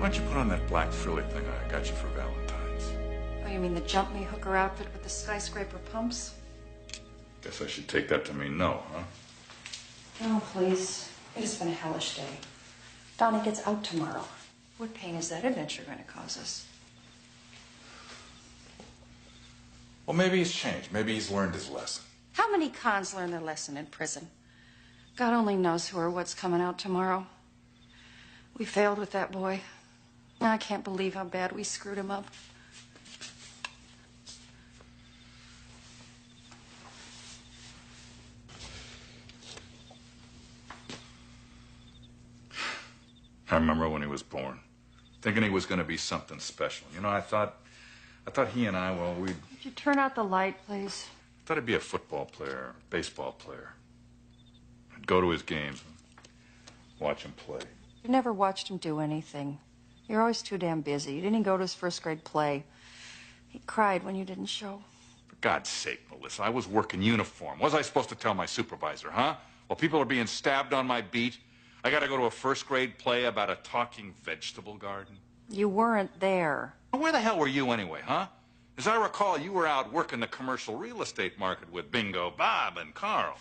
Why don't you put on that black frilly thing I got you for Valentine's? Oh, you mean the jump me hooker outfit with the skyscraper pumps? Guess I should take that to mean no, huh? Oh, please. It has been a hellish day. Donnie gets out tomorrow. What pain is that adventure going to cause us? Well, maybe he's changed. Maybe he's learned his lesson. How many cons learn their lesson in prison? God only knows who or what's coming out tomorrow. We failed with that boy. I can't believe how bad we screwed him up. I remember when he was born, thinking he was going to be something special. You know, I thought he and I, well, Would you turn out the light, please? thought he'd be a football player, baseball player. I'd go to his games and watch him play. You never watched him do anything. You're always too damn busy. You didn't even go to his first grade play. He cried when you didn't show. For God's sake, Melissa, I was working uniform. What was I supposed to tell my supervisor, huh? While people are being stabbed on my beat, I got to go to a first grade play about a talking vegetable garden? You weren't there. Well, where the hell were you anyway, huh? As I recall, you were out working the commercial real estate market with Bingo Bob and Carl.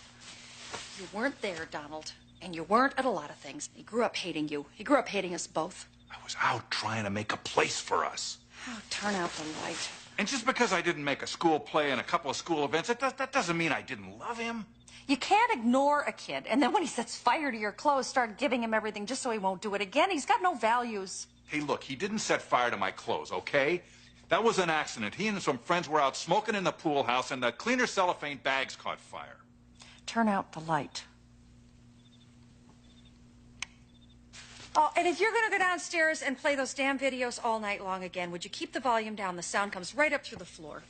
You weren't there, Donald. And you weren't at a lot of things. He grew up hating you. He grew up hating us both. I was out trying to make a place for us. Oh, turn out the light. And just because I didn't make a school play and a couple of school events, that doesn't mean I didn't love him. You can't ignore a kid, and then when he sets fire to your clothes, start giving him everything just so he won't do it again. He's got no values. Hey, look, he didn't set fire to my clothes, okay? That was an accident. He and some friends were out smoking in the pool house, and the cleaner cellophane bags caught fire. Turn out the light. Oh, and if you're going to go downstairs and play those damn videos all night long again, would you keep the volume down? The sound comes right up through the floor.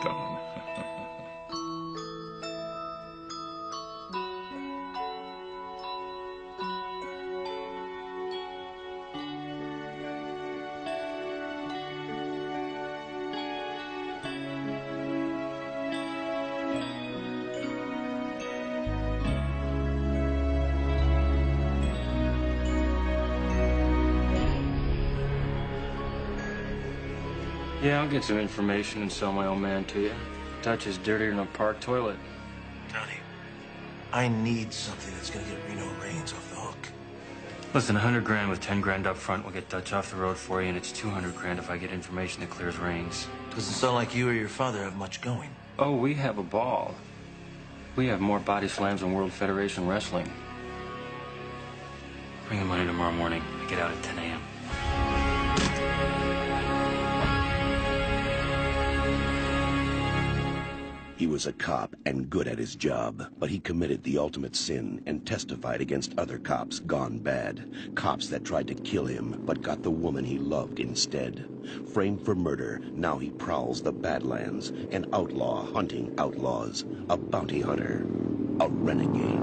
Don. Yeah, I'll get some information and sell my old man to you. Touch is dirtier than a park toilet. Tony, I need something that's gonna get Reno Reigns off the hook. Listen, 100 grand with 10 grand up front will get Dutch off the road for you, and it's 200 grand if I get information that clears Reigns. Doesn't sound like you or your father have much going. Oh, we have a ball. We have more body slams than World Federation Wrestling. Bring the money tomorrow morning. I get out at 10 a.m. He was a cop and good at his job, but he committed the ultimate sin and testified against other cops gone bad. Cops that tried to kill him, but got the woman he loved instead. Framed for murder, now he prowls the Badlands, an outlaw hunting outlaws, a bounty hunter, a renegade.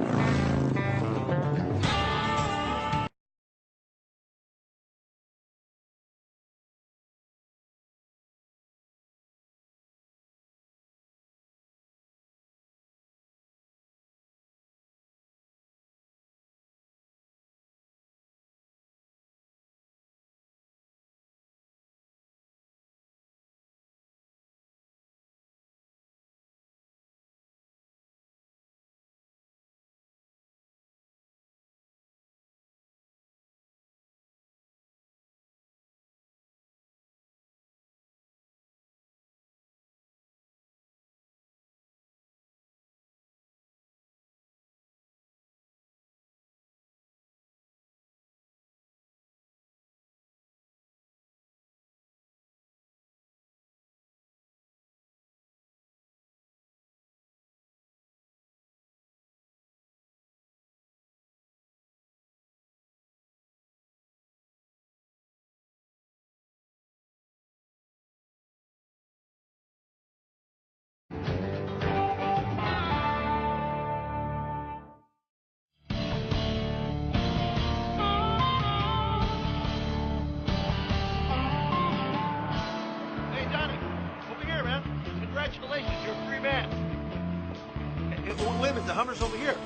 Hey, wait a minute, the Hummer's over here.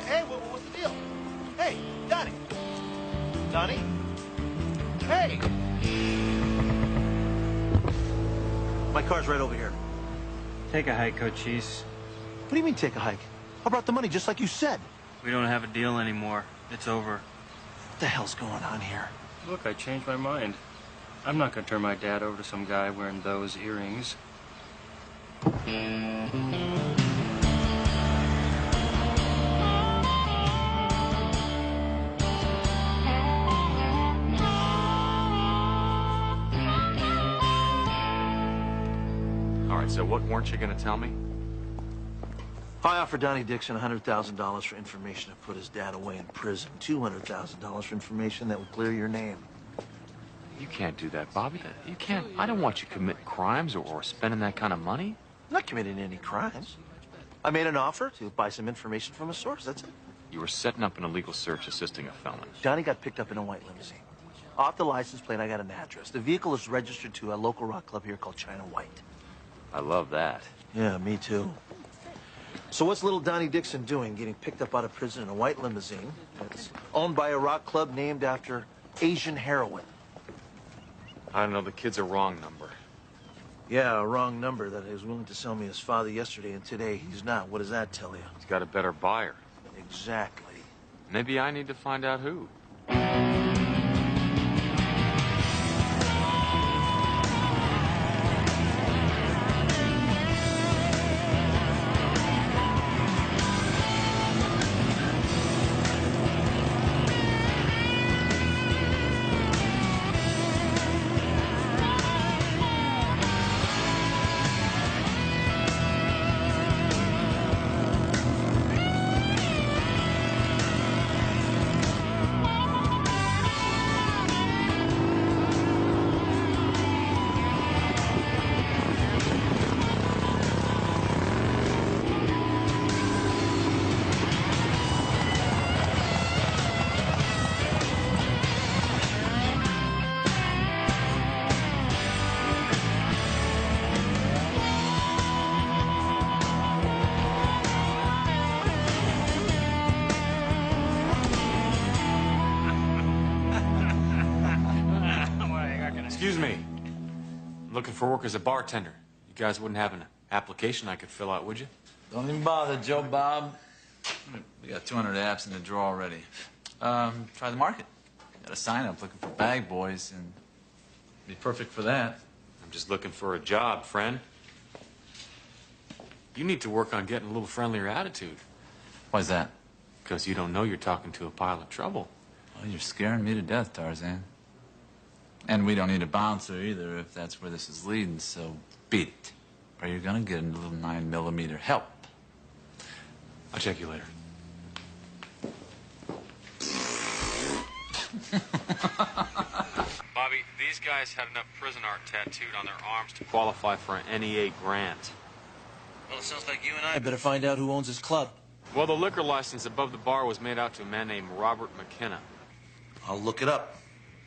Hey, what's the deal? Hey, Donnie. Donnie? Hey! My car's right over here. Take a hike, Cochise. What do you mean, take a hike? I brought the money just like you said. We don't have a deal anymore. It's over. What the hell's going on here? Look, I changed my mind. I'm not gonna turn my dad over to some guy wearing those earrings. All right, so what weren't you going to tell me? I offered Donnie Dixon $100,000 for information to put his dad away in prison. $200,000 for information that would clear your name. You can't do that, Bobby. You can't. I don't want you committing crimes or spending that kind of money. I'm not committing any crimes. I made an offer to buy some information from a source, that's it. You were setting up an illegal search assisting a felon. Johnny got picked up in a white limousine. Off the license plate, I got an address. The vehicle is registered to a local rock club here called China White. I love that. Yeah, me too. So what's little Donnie Dixon doing getting picked up out of prison in a white limousine that's owned by a rock club named after Asian heroin? I don't know, the kid's a wrong number. Yeah, a wrong number that he was willing to sell me his father yesterday, and today he's not. What does that tell you? He's got a better buyer. Exactly. Maybe I need to find out who. Excuse me. I'm looking for work as a bartender. You guys wouldn't have an application I could fill out, would you? Don't even bother, Joe Bob. We got 200 apps in the drawer already. Try the market. Got a sign up looking for bag boys, and be perfect for that. I'm just looking for a job, friend. You need to work on getting a little friendlier attitude. Why's that? Because you don't know you're talking to a pile of trouble. Well, you're scaring me to death, Tarzan. And we don't need a bouncer either if that's where this is leading, so beat it. Or you're gonna get a little 9mm help. I'll check you later. Bobby, these guys had enough prison art tattooed on their arms to qualify for an NEA grant. Well, it sounds like you and I better find out who owns this club. Well, the liquor license above the bar was made out to a man named Robert McKenna. I'll look it up.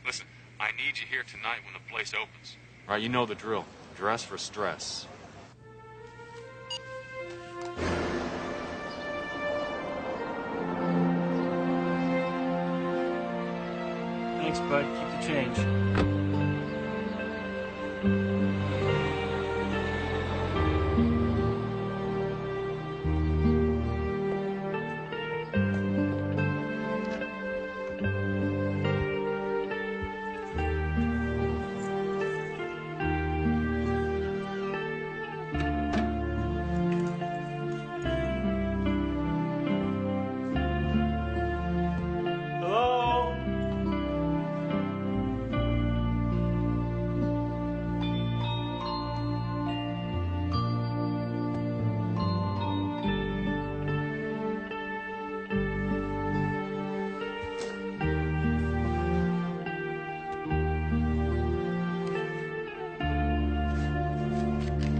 Listen, I need you here tonight when the place opens. All right, you know the drill. Dress for stress. Thanks, bud. Keep the change.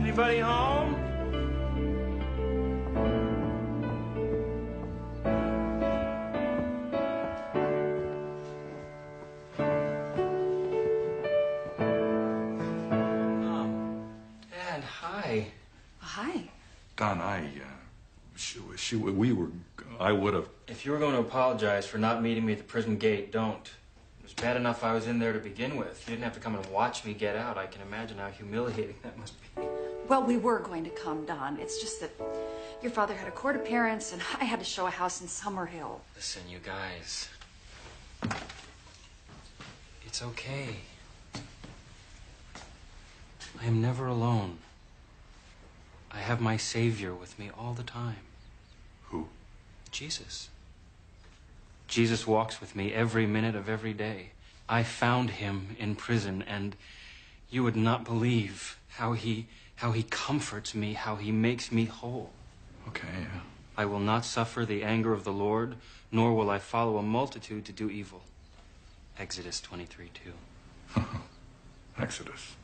Anybody home? Dad, hi. Hi. Don, I I would have. If you were going to apologize for not meeting me at the prison gate, don't. It was bad enough I was in there to begin with. You didn't have to come and watch me get out. I can imagine how humiliating that must be. Well, we were going to come, Don. It's just that your father had a court appearance, and I had to show a house in Summerhill. Listen, you guys. It's okay. I am never alone. I have my Savior with me all the time. Who? Jesus. Jesus walks with me every minute of every day. I found him in prison, and you would not believe how he comforts me, how he makes me whole. Okay, yeah. I will not suffer the anger of the Lord, nor will I follow a multitude to do evil. Exodus 23:2. Exodus.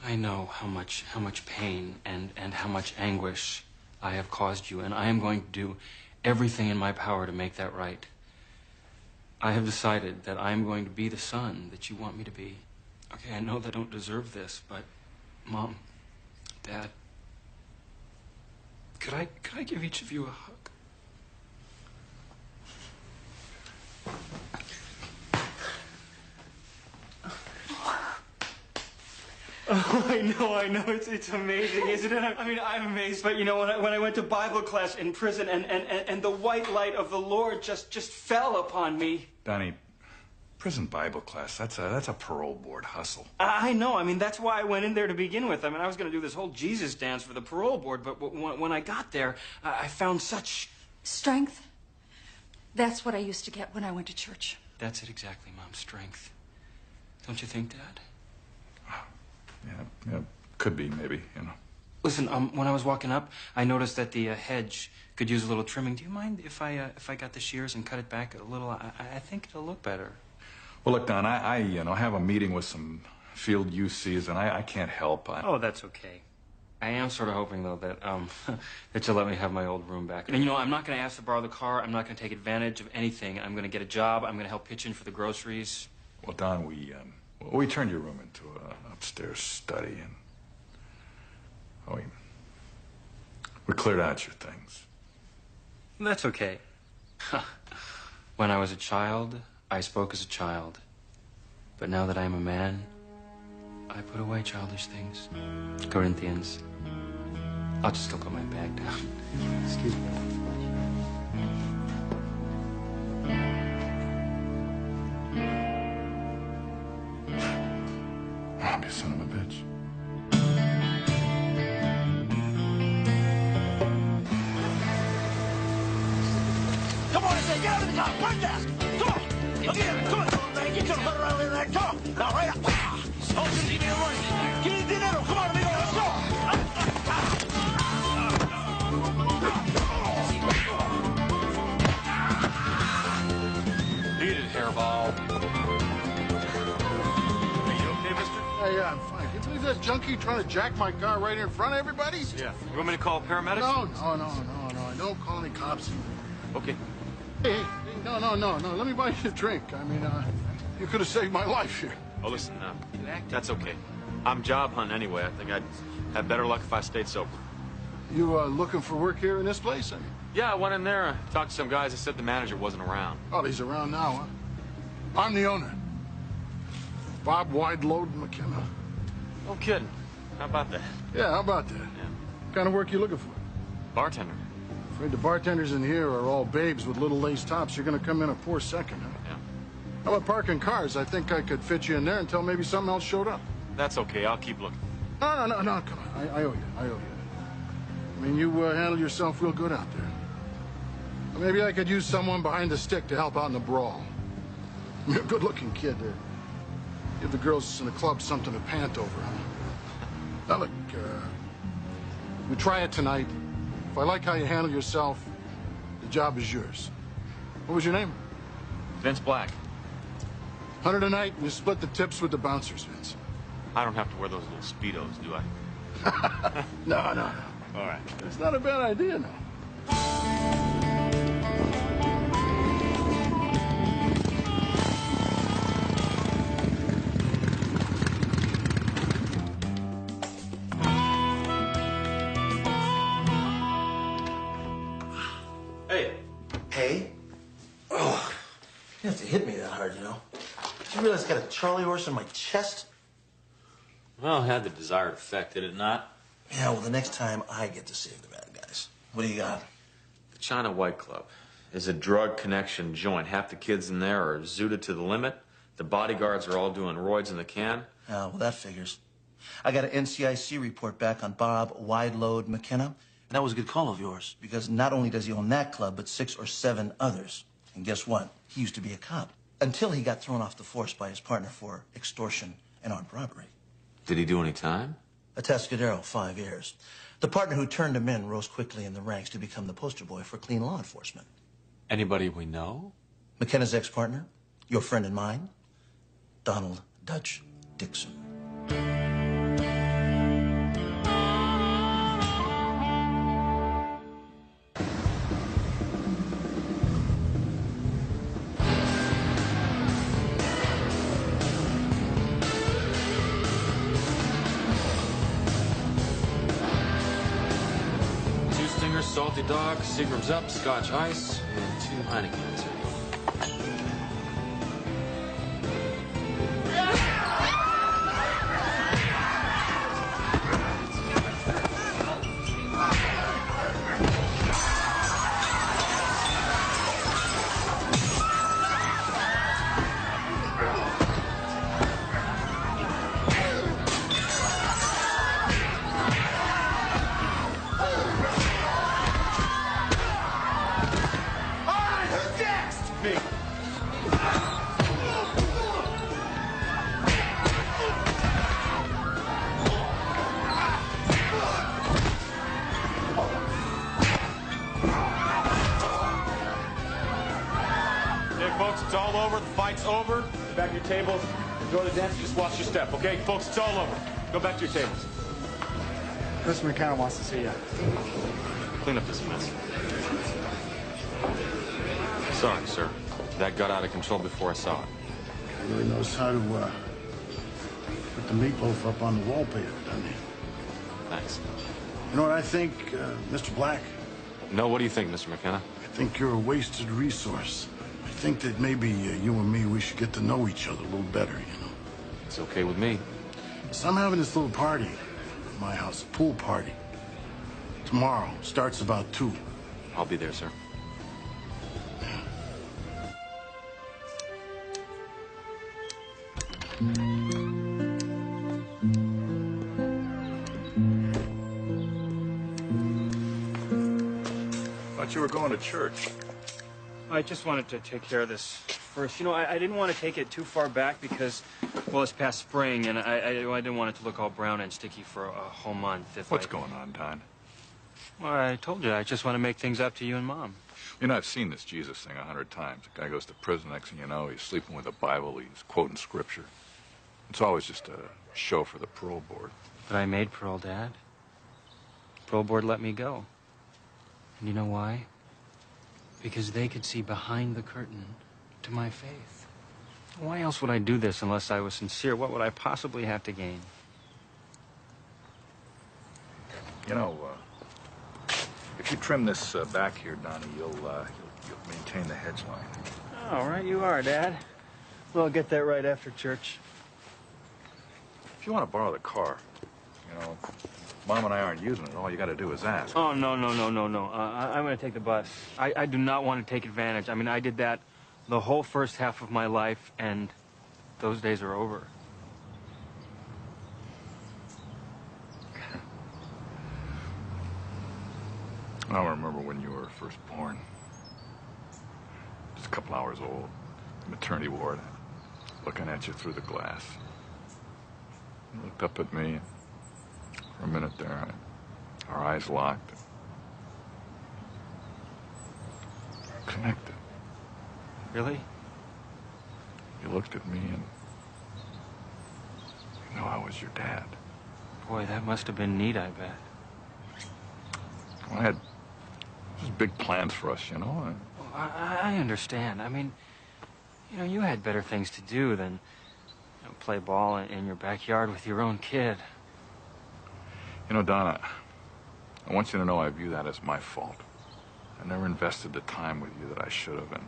I know how much pain and how much anguish I have caused you, and I am going to do everything in my power to make that right. I have decided that I am going to be the son that you want me to be. Okay, I know that I don't deserve this, but Mom, Dad, could I give each of you a hug? Oh, I know. It's amazing, isn't it? I mean, I'm amazed. But, you know, when I went to Bible class in prison and the white light of the Lord just fell upon me. Donnie, prison Bible class, that's a parole board hustle. I know. I mean, that's why I went in there to begin with. I mean, I was going to do this whole Jesus dance for the parole board, but when I got there, I found such... Strength? That's what I used to get when I went to church. That's it exactly, Mom. Strength. Don't you think, Dad? Yeah, could be, maybe, you know. Listen, when I was walking up, I noticed that the hedge could use a little trimming. Do you mind if I got the shears and cut it back a little? I think it'll look better. Well, look, Don, I have a meeting with some field UCs, and I can't help. Oh, that's okay. I am sort of hoping, though, that that you'll let me have my old room back. And, you know, I'm not going to ask to borrow the car. I'm not going to take advantage of anything. I'm going to get a job. I'm going to help pitch in for the groceries. Well, Don, we turned your room into an upstairs study, and we cleared out your things. That's okay. When I was a child, I spoke as a child. But now that I am a man, I put away childish things. Corinthians. I'll just still put my bag down. Excuse me. Mom, you son of a bitch. Come on, I say, get out of the car, park that! Come on! I'll get in, come on, man, get your butt around in there, come on! Now, right up! Oh, just give me a run! Get in dinero, come on, amigo, let's go! Beat it, hairball. Are you okay, mister? Yeah, I'm fine. Can you believe that junkie trying to jack my car right in front of everybody? Yeah. You want me to call paramedics? No. I don't call any cops. Okay. Hey, no. Let me buy you a drink. I mean, you could have saved my life here. Oh, listen, that's okay. I'm job hunting anyway. I think I'd have better luck if I stayed sober. You looking for work here in this place? I mean, Yeah, I went in there, talked to some guys. They said the manager wasn't around. oh, he's around now, huh? I'm the owner. Bob Wideload McKenna. No kidding. How about that? Yeah, how about that? Yeah. What kind of work you looking for? Bartender. Afraid the bartenders in here are all babes with little lace tops. You're gonna come in a poor second, huh? Yeah. How about parking cars? I think I could fit you in there until maybe something else showed up. That's okay. I'll keep looking. No, come on. I owe you. I mean, you handle yourself real good out there. Maybe I could use someone behind the stick to help out in the brawl. You're a good-looking kid. Give the girls in the club something to pant over, huh? Now, look, we try it tonight. If I like how you handle yourself, the job is yours. What was your name? Vince Black. 100 a night, and you split the tips with the bouncers, Vince. I don't have to wear those little Speedos, do I? No. All right. It's not a bad idea, no. have to hit me that hard, you know. Did you realize I got a Charlie horse in my chest? Well, it had the desired effect, did it not? Yeah, well, the next time I get to save the bad guys. What do you got? The China White Club is a drug connection joint. Half the kids in there are zooted to the limit. The bodyguards are all doing roids in the can. Oh, well, that figures. I got an NCIC report back on Bob Wide Load McKenna. And that was a good call of yours, because not only does he own that club, but 6 or 7 others. And guess what? He used to be a cop. Until he got thrown off the force by his partner for extortion and armed robbery. Did he do any time? Atascadero, 5 years. The partner who turned him in rose quickly in the ranks to become the poster boy for clean law enforcement. Anybody we know? McKenna's ex-partner, your friend and mine, Donald Dutch Dixon. 2 Stingers, Salty Dog, Seagram's Up, Scotch Ice, and 2 Heinekens. Folks, it's all over. The fight's over. Get back to your tables. Enjoy the dance. Just watch your step, okay? Folks, it's all over. Go back to your tables. Mr. McKenna wants to see you. Clean up this mess. Sorry, sir. That got out of control before I saw it. He really knows how to put the meatloaf up on the wallpaper, doesn't he? Thanks. You know what I think, Mr. Black? No, what do you think, Mr. McKenna? I think you're a wasted resource. I think that maybe you and me, we should get to know each other a little better, you know? It's okay with me. So I'm having this little party at my house, a pool party. Tomorrow, starts about 2. I'll be there, sir. Thought you were going to church. I just wanted to take care of this first. You know, I didn't want to take it too far back because, well, it's past spring, and I didn't want it to look all brown and sticky for a whole month. What's going on, Don? Well, I told you, I just want to make things up to you and Mom. You know, I've seen this Jesus thing 100 times. The guy goes to prison, next thing you know, he's sleeping with a Bible, he's quoting scripture. It's always just a show for the parole board. But I made parole, Dad. Parole board let me go. And you know why? Because they could see behind the curtain to my faith. Why else would I do this unless I was sincere? What would I possibly have to gain? You know, if you trim this back here, Donnie, you'll maintain the hedge line. All right, you are, Dad. Well, I'll get that right after church. If you want to borrow the car, you know, Mom and I aren't using it. All you got to do is ask. Oh, no. I'm going to take the bus. I do not want to take advantage. I mean, I did that the whole first half of my life, and those days are over. I remember when you were first born. Just a couple hours old. Maternity ward. Looking at you through the glass. You looked up at me. For a minute there, our eyes locked. Connected. Really? You looked at me and you know I was your dad. Boy, that must have been neat, I bet. Well, I had just big plans for us, you know. Well, I understand. I mean, you know, you had better things to do than play ball in your backyard with your own kid. You know, Donna, I want you to know I view that as my fault. I never invested the time with you that I should have, and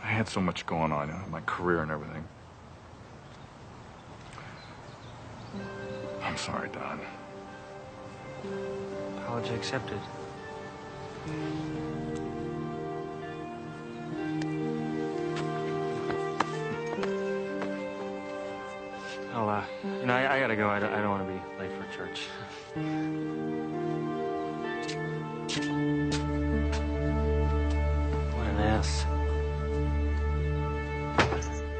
I had so much going on, my career and everything. I'm sorry, Don. Apology accepted. I gotta go. I don't want to be late for church. What an ass.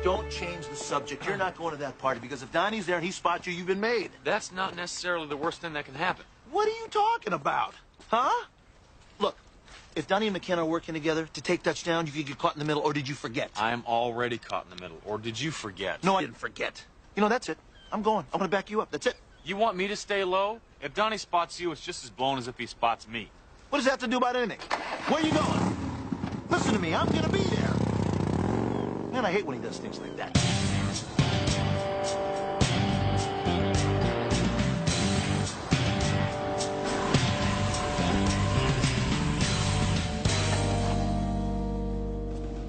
Don't change the subject. You're not going to that party because if Donnie's there and he spots you, you've been made. That's not necessarily the worst thing that can happen. What are you talking about? Huh? Look, if Donnie and McKenna are working together to take Dutch down, you could get caught in the middle, or did you forget? I'm already caught in the middle. Or did you forget? No, I didn't forget. You know, that's it. I'm going. I'm going to back you up. That's it. You want me to stay low? If Donnie spots you, it's just as blown as if he spots me. What does that have to do about anything? Where you going? Listen to me. I'm going to be there. Man, I hate when he does things like that.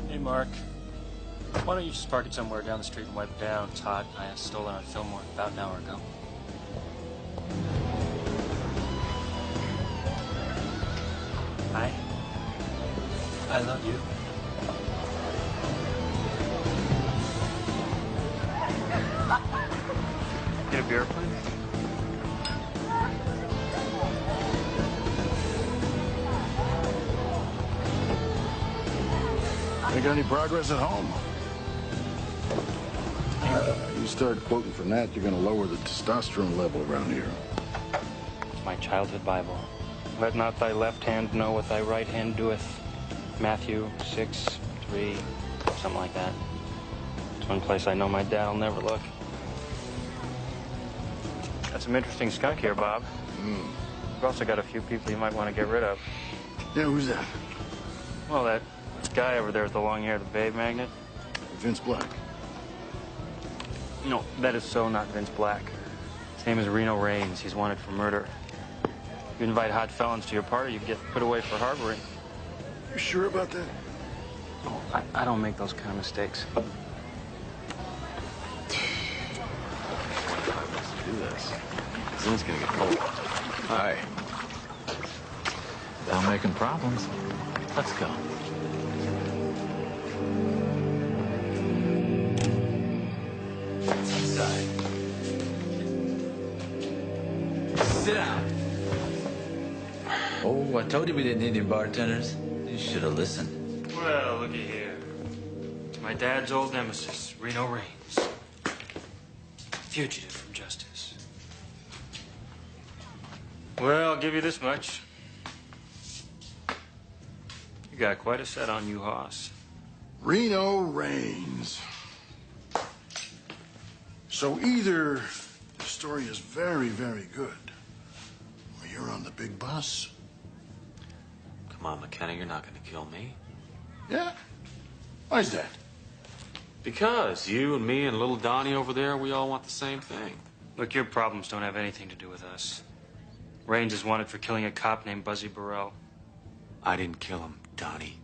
Hey, Mark. Why don't you just park it somewhere down the street and wipe it down? It's hot. I stole it on Fillmore about an hour ago. I love you. Get a beer, please? You got any progress at home? You start quoting from that, you're going to lower the testosterone level around here. It's my childhood Bible. Let not thy left hand know what thy right hand doeth. Matthew 6:3, something like that. It's one place I know my dad'll never look. Got some interesting skunk here, Bob. We've also got a few people you might want to get rid of. Yeah, who's that? Well, that guy over there with the long hair, the Babe Magnet. Vince Black. No, that is so not Vince Black. His name is Reno Raines. He's wanted for murder. You invite hot felons to your party, you get put away for harboring. You sure about that? No, I don't make those kind of mistakes. Do this. Zoom's gonna get cold. Hi. Down making problems. Let's go. Inside. Sit down. Oh, I told you we didn't need any bartenders. You should have listened. Well, looky here. My dad's old nemesis, Reno Raines. Fugitive from justice. Well, I'll give you this much. You got quite a set on you, Hoss. Reno Raines. So either the story is very, very good, or you're on the big bus. Come on, McKenna, you're not gonna kill me. Yeah? Why's that? Because you and me and little Donnie over there, we all want the same thing. Look, your problems don't have anything to do with us. Raines is wanted for killing a cop named Buzzy Burrell. I didn't kill him, Donnie.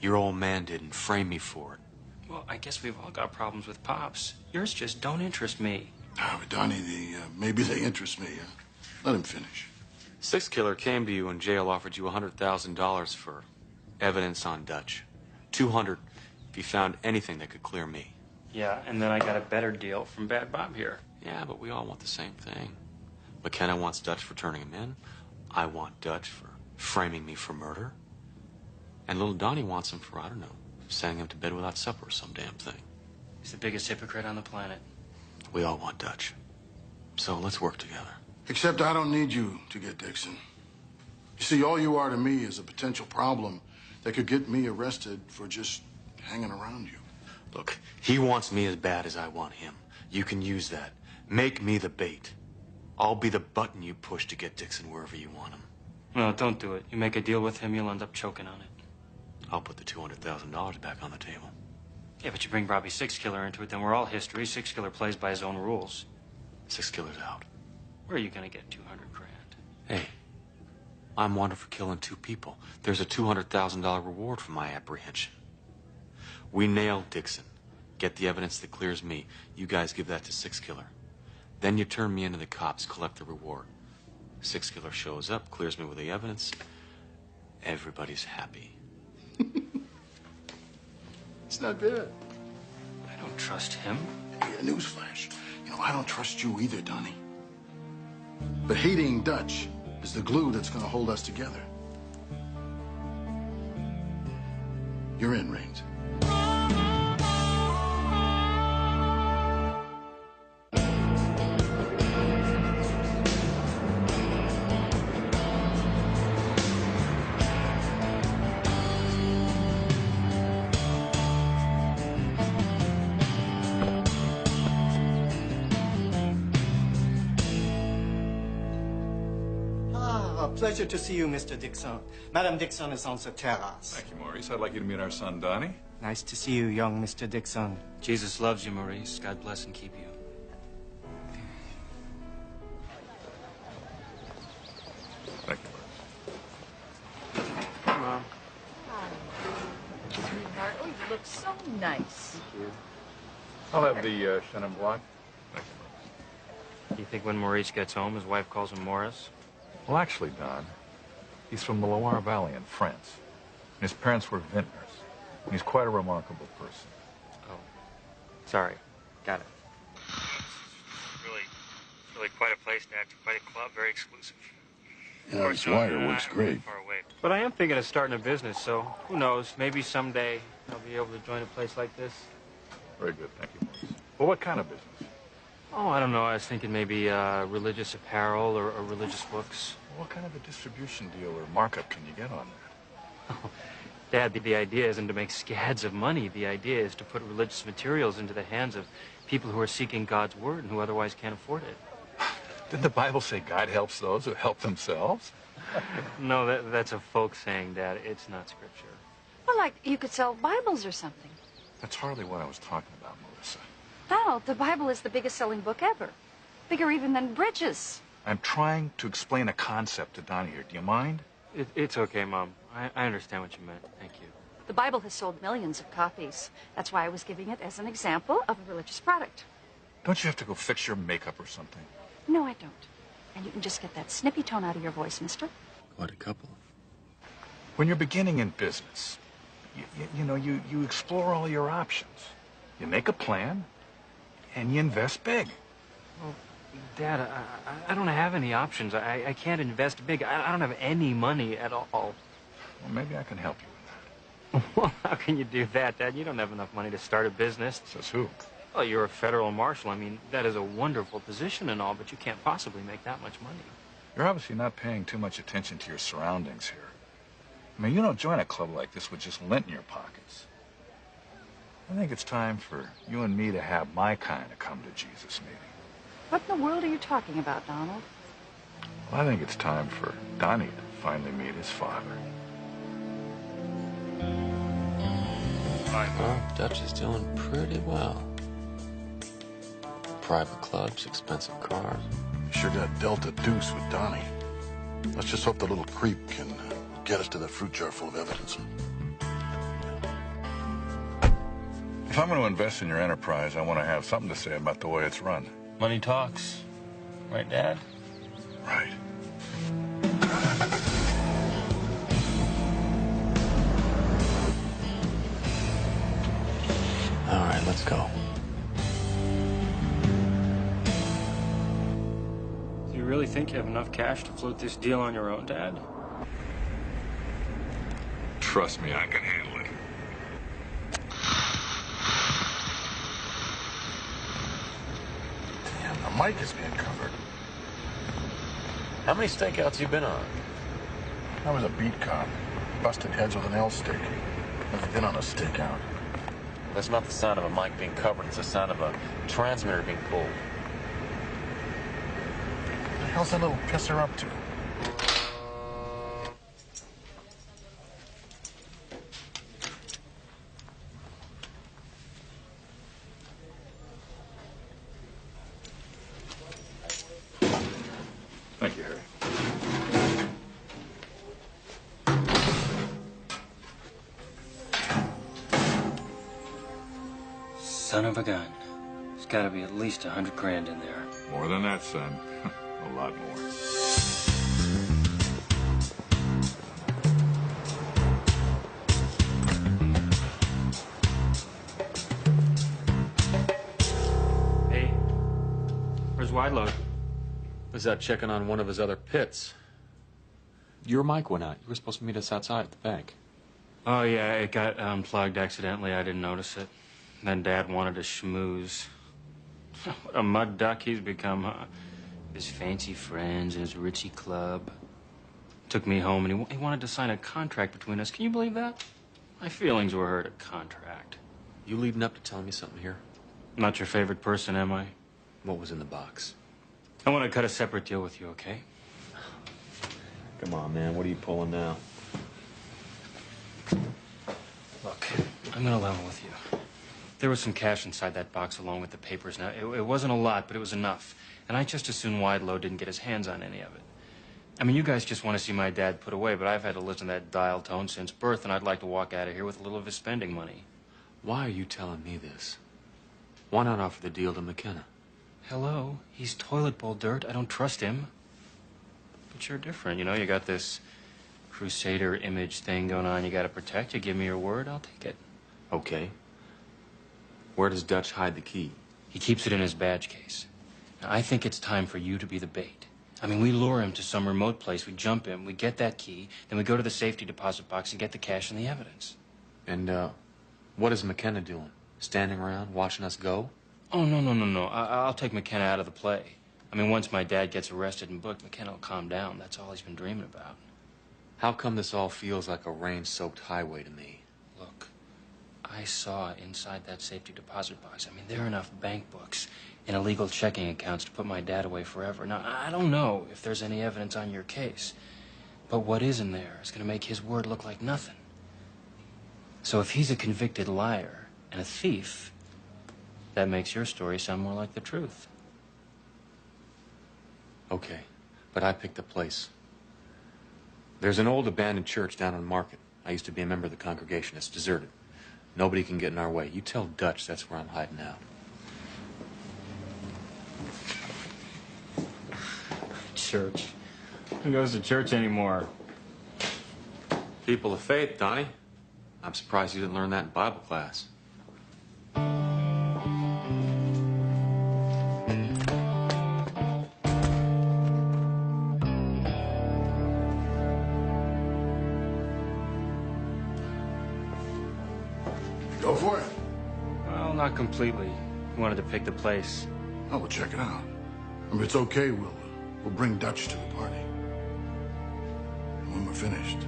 Your old man didn't frame me for it. Well, I guess we've all got problems with Pops. Yours just don't interest me. Oh, but Donnie, maybe they interest me. Let him finish. Sixth killer came to you in jail, offered you $100,000 for evidence on Dutch. 200 if you found anything that could clear me. Yeah, and then I got a better deal from Bad Bob here. Yeah, but we all want the same thing. McKenna wants Dutch for turning him in. I want Dutch for framing me for murder. And little Donnie wants him for, I don't know, sending him to bed without supper or some damn thing. He's the biggest hypocrite on the planet. We all want Dutch. So let's work together. Except I don't need you to get Dixon. You see, all you are to me is a potential problem that could get me arrested for just hanging around you. Look, he wants me as bad as I want him. You can use that. Make me the bait. I'll be the button you push to get Dixon wherever you want him. No, don't do it. You make a deal with him, you'll end up choking on it. I'll put the $200,000 back on the table. Yeah, but you bring Robbie Six Killer into it, then we're all history. Six Killer plays by his own rules. Six Killer's out. Where are you gonna get 200 grand? Hey, I'm wanted for killing 2 people. There's a $200,000 reward for my apprehension. We nail Dixon. Get the evidence that clears me. You guys give that to Six Killer. Then you turn me into the cops, collect the reward. Six Killer shows up, clears me with the evidence. Everybody's happy. It's not bad. I don't trust him. Hey, newsflash. You know, I don't trust you either, Donnie. But hating Dutch is the glue that's going to hold us together. You're in, Raines. Pleasure to see you, Mr. Dixon. Madam Dixon is on the terrace. Thank you, Maurice. I'd like you to meet our son, Donnie. Nice to see you, young Mr. Dixon. Jesus loves you, Maurice. God bless and keep you. Thank you, Maurice. Mom. Hi, sweetheart. Oh, you look so nice. Thank you. I'll have the Chenin Blanc. Thank you, Maurice. Do you think when Maurice gets home, his wife calls him Morris? Well, actually, Don, he's from the Loire Valley in France. And his parents were vintners. And he's quite a remarkable person. Oh. Sorry. Got it. Really quite a place to act, quite a club, very exclusive. Yeah, this Wirewood's great. Far away. But I am thinking of starting a business, so who knows? Maybe someday I'll be able to join a place like this. Very good. Thank you, Maurice. Well, what kind of business? Oh, I don't know. I was thinking maybe religious apparel or religious books. What kind of a distribution deal or markup can you get on that? Oh, Dad, the idea isn't to make scads of money. The idea is to put religious materials into the hands of people who are seeking God's word and who otherwise can't afford it. Didn't the Bible say God helps those who help themselves? No, that's a folk saying, Dad. It's not scripture. Well, like you could sell Bibles or something. That's hardly what I was talking about, Melissa. No, the Bible is the biggest selling book ever. Bigger even than Bridges. I'm trying to explain a concept to Donnie here. Do you mind? It's okay, Mom. I understand what you meant. Thank you. The Bible has sold millions of copies. That's why I was giving it as an example of a religious product. Don't you have to go fix your makeup or something? No, I don't. And you can just get that snippy tone out of your voice, mister. What a couple. When you're beginning in business, you explore all your options. You make a plan, and you invest big. Well, Dad, I don't have any options. I can't invest big. I don't have any money at all. Well, maybe I can help you with that. Well, how can you do that, Dad? You don't have enough money to start a business. Says who? Well, you're a federal marshal. I mean, that is a wonderful position and all, but you can't possibly make that much money. You're obviously not paying too much attention to your surroundings here. I mean, you don't join a club like this with just lint in your pockets. I think it's time for you and me to have my kind of come to Jesus meeting. What in the world are you talking about, Donald? Well, I think it's time for Donnie to finally meet his father. Well, Dutch is doing pretty well. Private clubs, expensive cars. Sure got dealt a deuce with Donnie. Let's just hope the little creep can get us to that fruit jar full of evidence. If I'm going to invest in your enterprise, I want to have something to say about the way it's run. Money talks. Right, Dad? Right. All right, let's go. Do you really think you have enough cash to float this deal on your own, Dad? Trust me, I can handle it. Damn, the mic is being covered. How many stakeouts you been on? I was a beat cop. Busted heads with an L stick. Never been on a stakeout. That's not the sound of a mic being covered. It's the sound of a transmitter being pulled. What the hell's that little pisser up to? Thank you, Harry. Son of a gun. There's got to be at least 100 grand in there. More than that, son. A lot more. Hey, where's Wideload? Was out checking on one of his other pits. Your mic went out. You were supposed to meet us outside at the bank. Oh, yeah, it got unplugged accidentally. I didn't notice it. Then Dad wanted to schmooze. What a mud duck he's become, huh? His fancy friends and his Ritchie club. Took me home and he wanted to sign a contract between us. Can you believe that? My feelings were hurt. A contract. You leading up to telling me something here? Not your favorite person, am I? What was in the box? I want to cut a separate deal with you, okay? Come on, man. What are you pulling now? Look, I'm gonna level with you. There was some cash inside that box along with the papers. Now, it wasn't a lot, but it was enough. And I just assumed Wideload didn't get his hands on any of it. I mean, you guys just want to see my dad put away, but I've had to listen to that dial tone since birth, and I'd like to walk out of here with a little of his spending money. Why are you telling me this? Why not offer the deal to McKenna? Hello? He's toilet bowl dirt. I don't trust him. But you're different, you know? You got this crusader image thing going on you got to protect. You give me your word, I'll take it. Okay. Where does Dutch hide the key? He keeps it in his badge case. Now, I think it's time for you to be the bait. I mean, we lure him to some remote place, we jump him, we get that key, then we go to the safety deposit box and get the cash and the evidence. And, what is McKenna doing? Standing around, watching us go? Oh, no. I'll take McKenna out of the play. I mean, once my dad gets arrested and booked, McKenna will calm down. That's all he's been dreaming about. How come this all feels like a rain-soaked highway to me? Look, I saw inside that safety deposit box. I mean, there are enough bank books and illegal checking accounts to put my dad away forever. Now, I don't know if there's any evidence on your case, but what is in there is going to make his word look like nothing. So if he's a convicted liar and a thief, that makes your story sound more like the truth. Okay, but I picked a place. There's an old abandoned church down on Market. I used to be a member of the congregation. It's deserted. Nobody can get in our way. You tell Dutch that's where I'm hiding out. Church? Who goes to church anymore? People of faith, Donnie. I'm surprised you didn't learn that in Bible class. Go for it. Well, not completely. He wanted to pick the place. Oh, we'll check it out. If it's okay, we'll bring Dutch to the party. And when we're finished,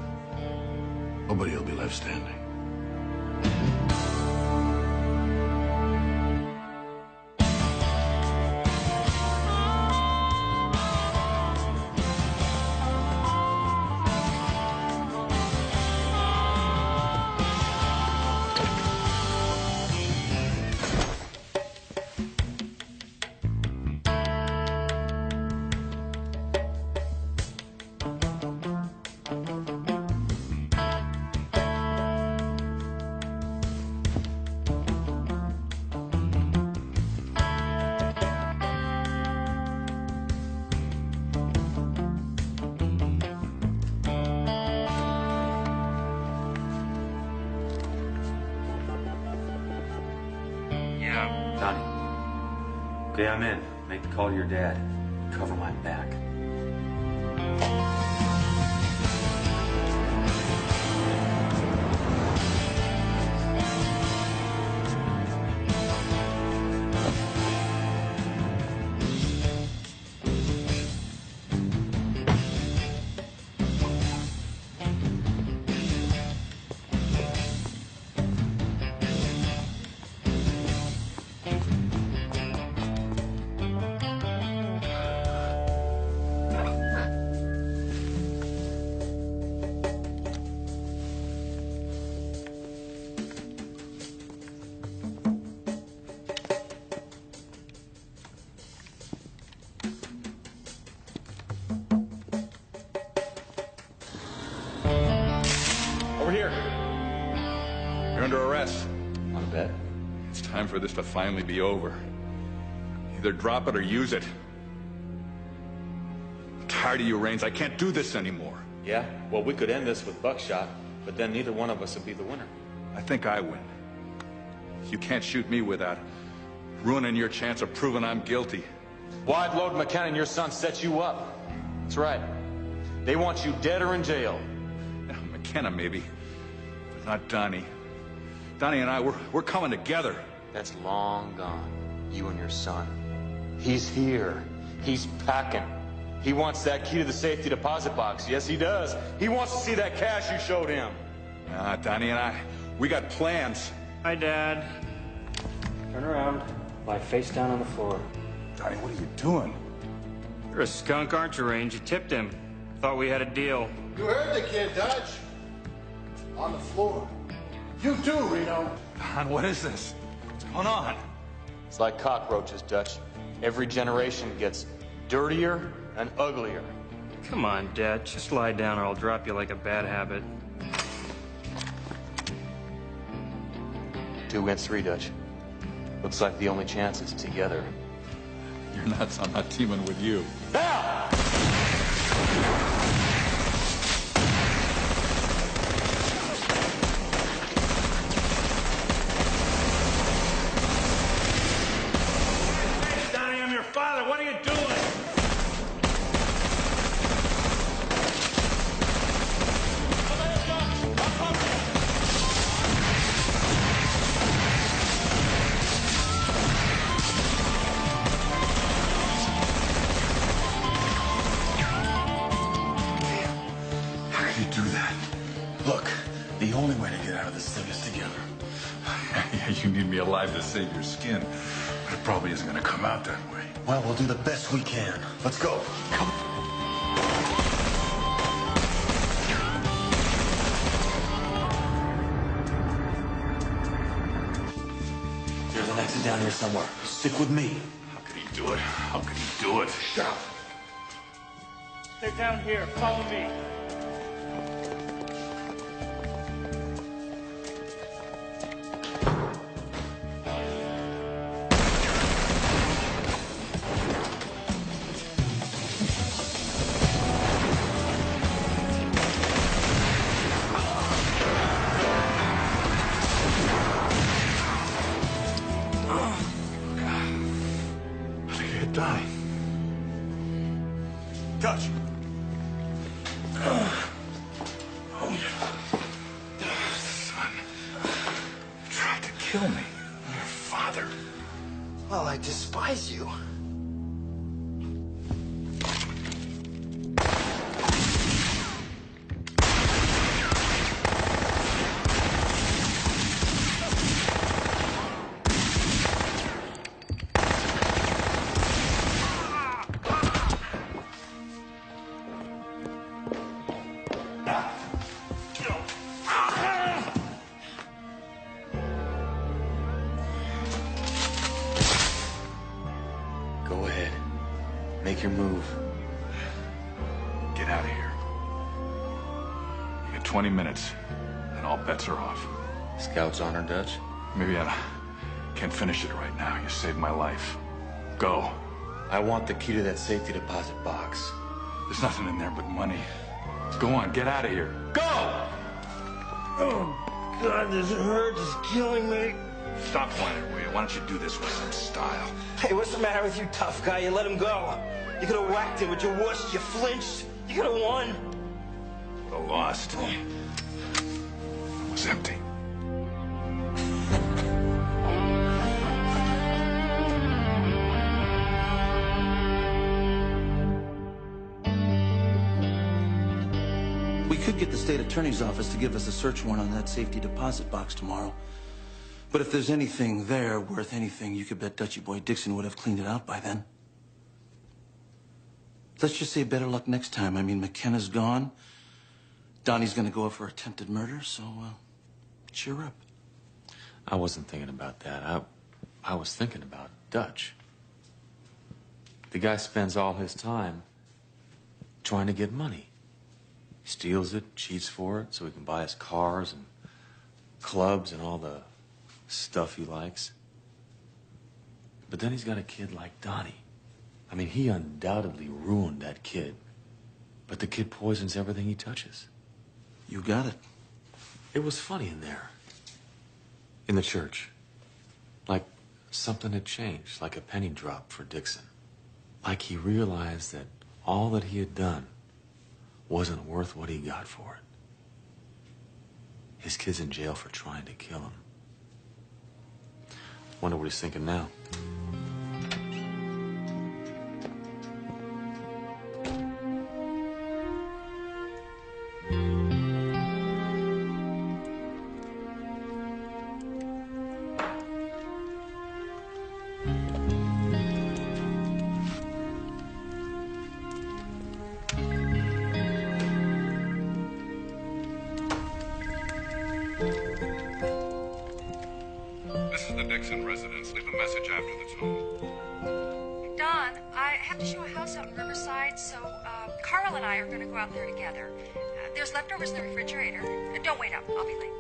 nobody will be left standing. Donnie. Okay, I'm in. Make the call to your dad. Cover my back. Over here. You're under arrest. Want to bet? It's time for this to finally be over. Either drop it or use it. I'm tired of you, Raines. I can't do this anymore. Yeah? Well, we could end this with buckshot, but then neither one of us would be the winner. I think I win. You can't shoot me without ruining your chance of proving I'm guilty. Wide Load McKenna and your son set you up. That's right. They want you dead or in jail. Now, McKenna, maybe, but not Donnie. Donnie and I, we're coming together. That's long gone. You and your son. He's here. He's packing. He wants that key to the safety deposit box. Yes, he does. He wants to see that cash you showed him. Nah, Donnie and I, we got plans. Hi, Dad. Turn around. Lie face down on the floor. Donnie, what are you doing? You're a skunk, aren't you, Range? You tipped him. Thought we had a deal. You heard the kid, Dutch. On the floor. You too, Reno. Don, what is this? What's going on? It's like cockroaches, Dutch. Every generation gets dirtier and uglier. Come on, Dad. Just lie down or I'll drop you like a bad habit. 2 against 3, Dutch. Looks like the only chance is together. You're nuts. I'm not teaming with you. Now! Donnie, I'm your father. What are you doing? Look, the only way to get out of this thing is together. Yeah, you need me alive to save your skin, but it probably isn't going to come out that way. Well, we'll do the best we can. Let's go. Come. There's an exit down here somewhere. Stick with me. How could he do it? How could he do it? Stop. They're down here. Follow me. Donnie. Dutch. Son, you tried to kill me. Your father. Well, I despise you. Go ahead. Make your move. Get out of here. You got 20 minutes, and all bets are off. Scout's honor, Dutch. Maybe I can't finish it right now. You saved my life. Go. I want the key to that safety deposit box. There's nothing in there but money. Go on, get out of here. Go! Oh, God, this hurts. It's killing me. Stop whining, will you? Why don't you do this with some style? Hey, what's the matter with you, tough guy? You let him go. You could have whacked him, but you wussed, you flinched. You could have won. Would have lost. It was empty. We could get the state attorney's office to give us a search warrant on that safety deposit box tomorrow. But if there's anything there worth anything, you could bet Dutchy Boy Dixon would have cleaned it out by then. Let's just say better luck next time. I mean, McKenna's gone. Donnie's gonna go up for attempted murder, so cheer up. I wasn't thinking about that. I was thinking about Dutch. The guy spends all his time trying to get money. He steals it, cheats for it, so he can buy us cars and clubs and all the stuff he likes. But then he's got a kid like Donnie. I mean, he undoubtedly ruined that kid. But the kid poisons everything he touches. You got it. It was funny in there. In the church. Like something had changed, like a penny dropped for Dixon. Like he realized that all that he had done wasn't worth what he got for it. His kid's in jail for trying to kill him. Wonder what he's thinking now. This is the Dixon residence. Leave a message after the tone. Don, I have to show a house out in Riverside, so Carl and I are going to go out there together. There's leftovers in the refrigerator. Don't wait up. I'll be late.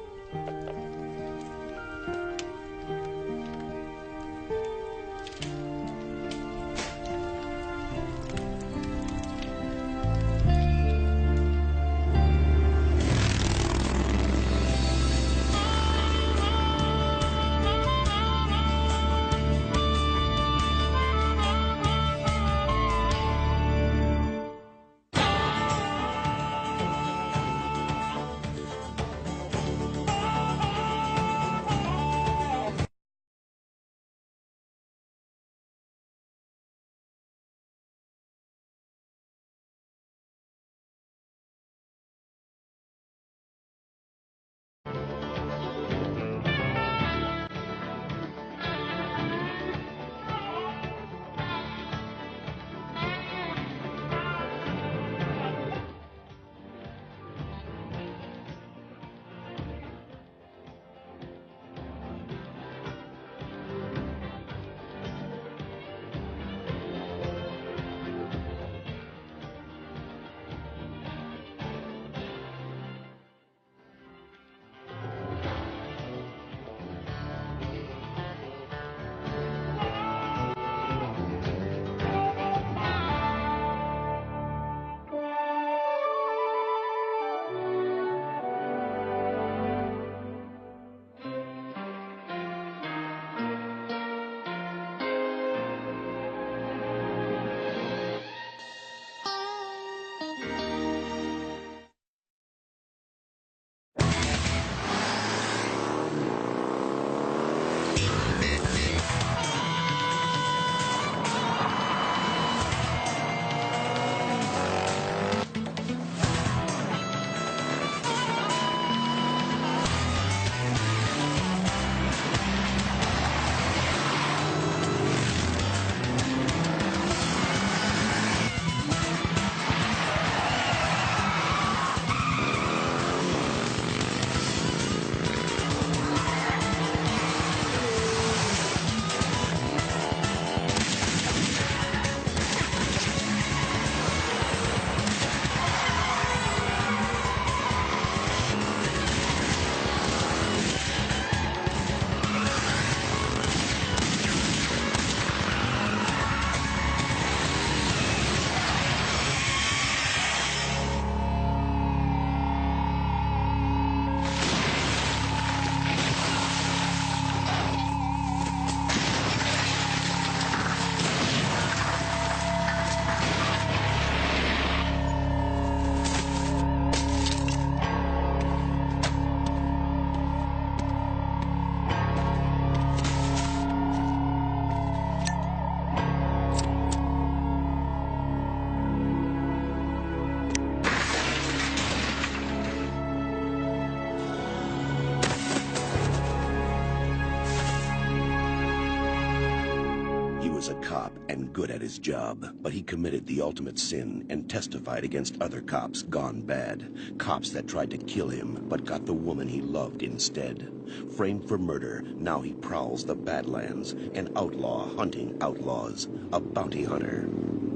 Was a cop and good at his job, but he committed the ultimate sin and testified against other cops gone bad. Cops that tried to kill him, but got the woman he loved instead. Framed for murder, now he prowls the Badlands, an outlaw hunting outlaws, a bounty hunter,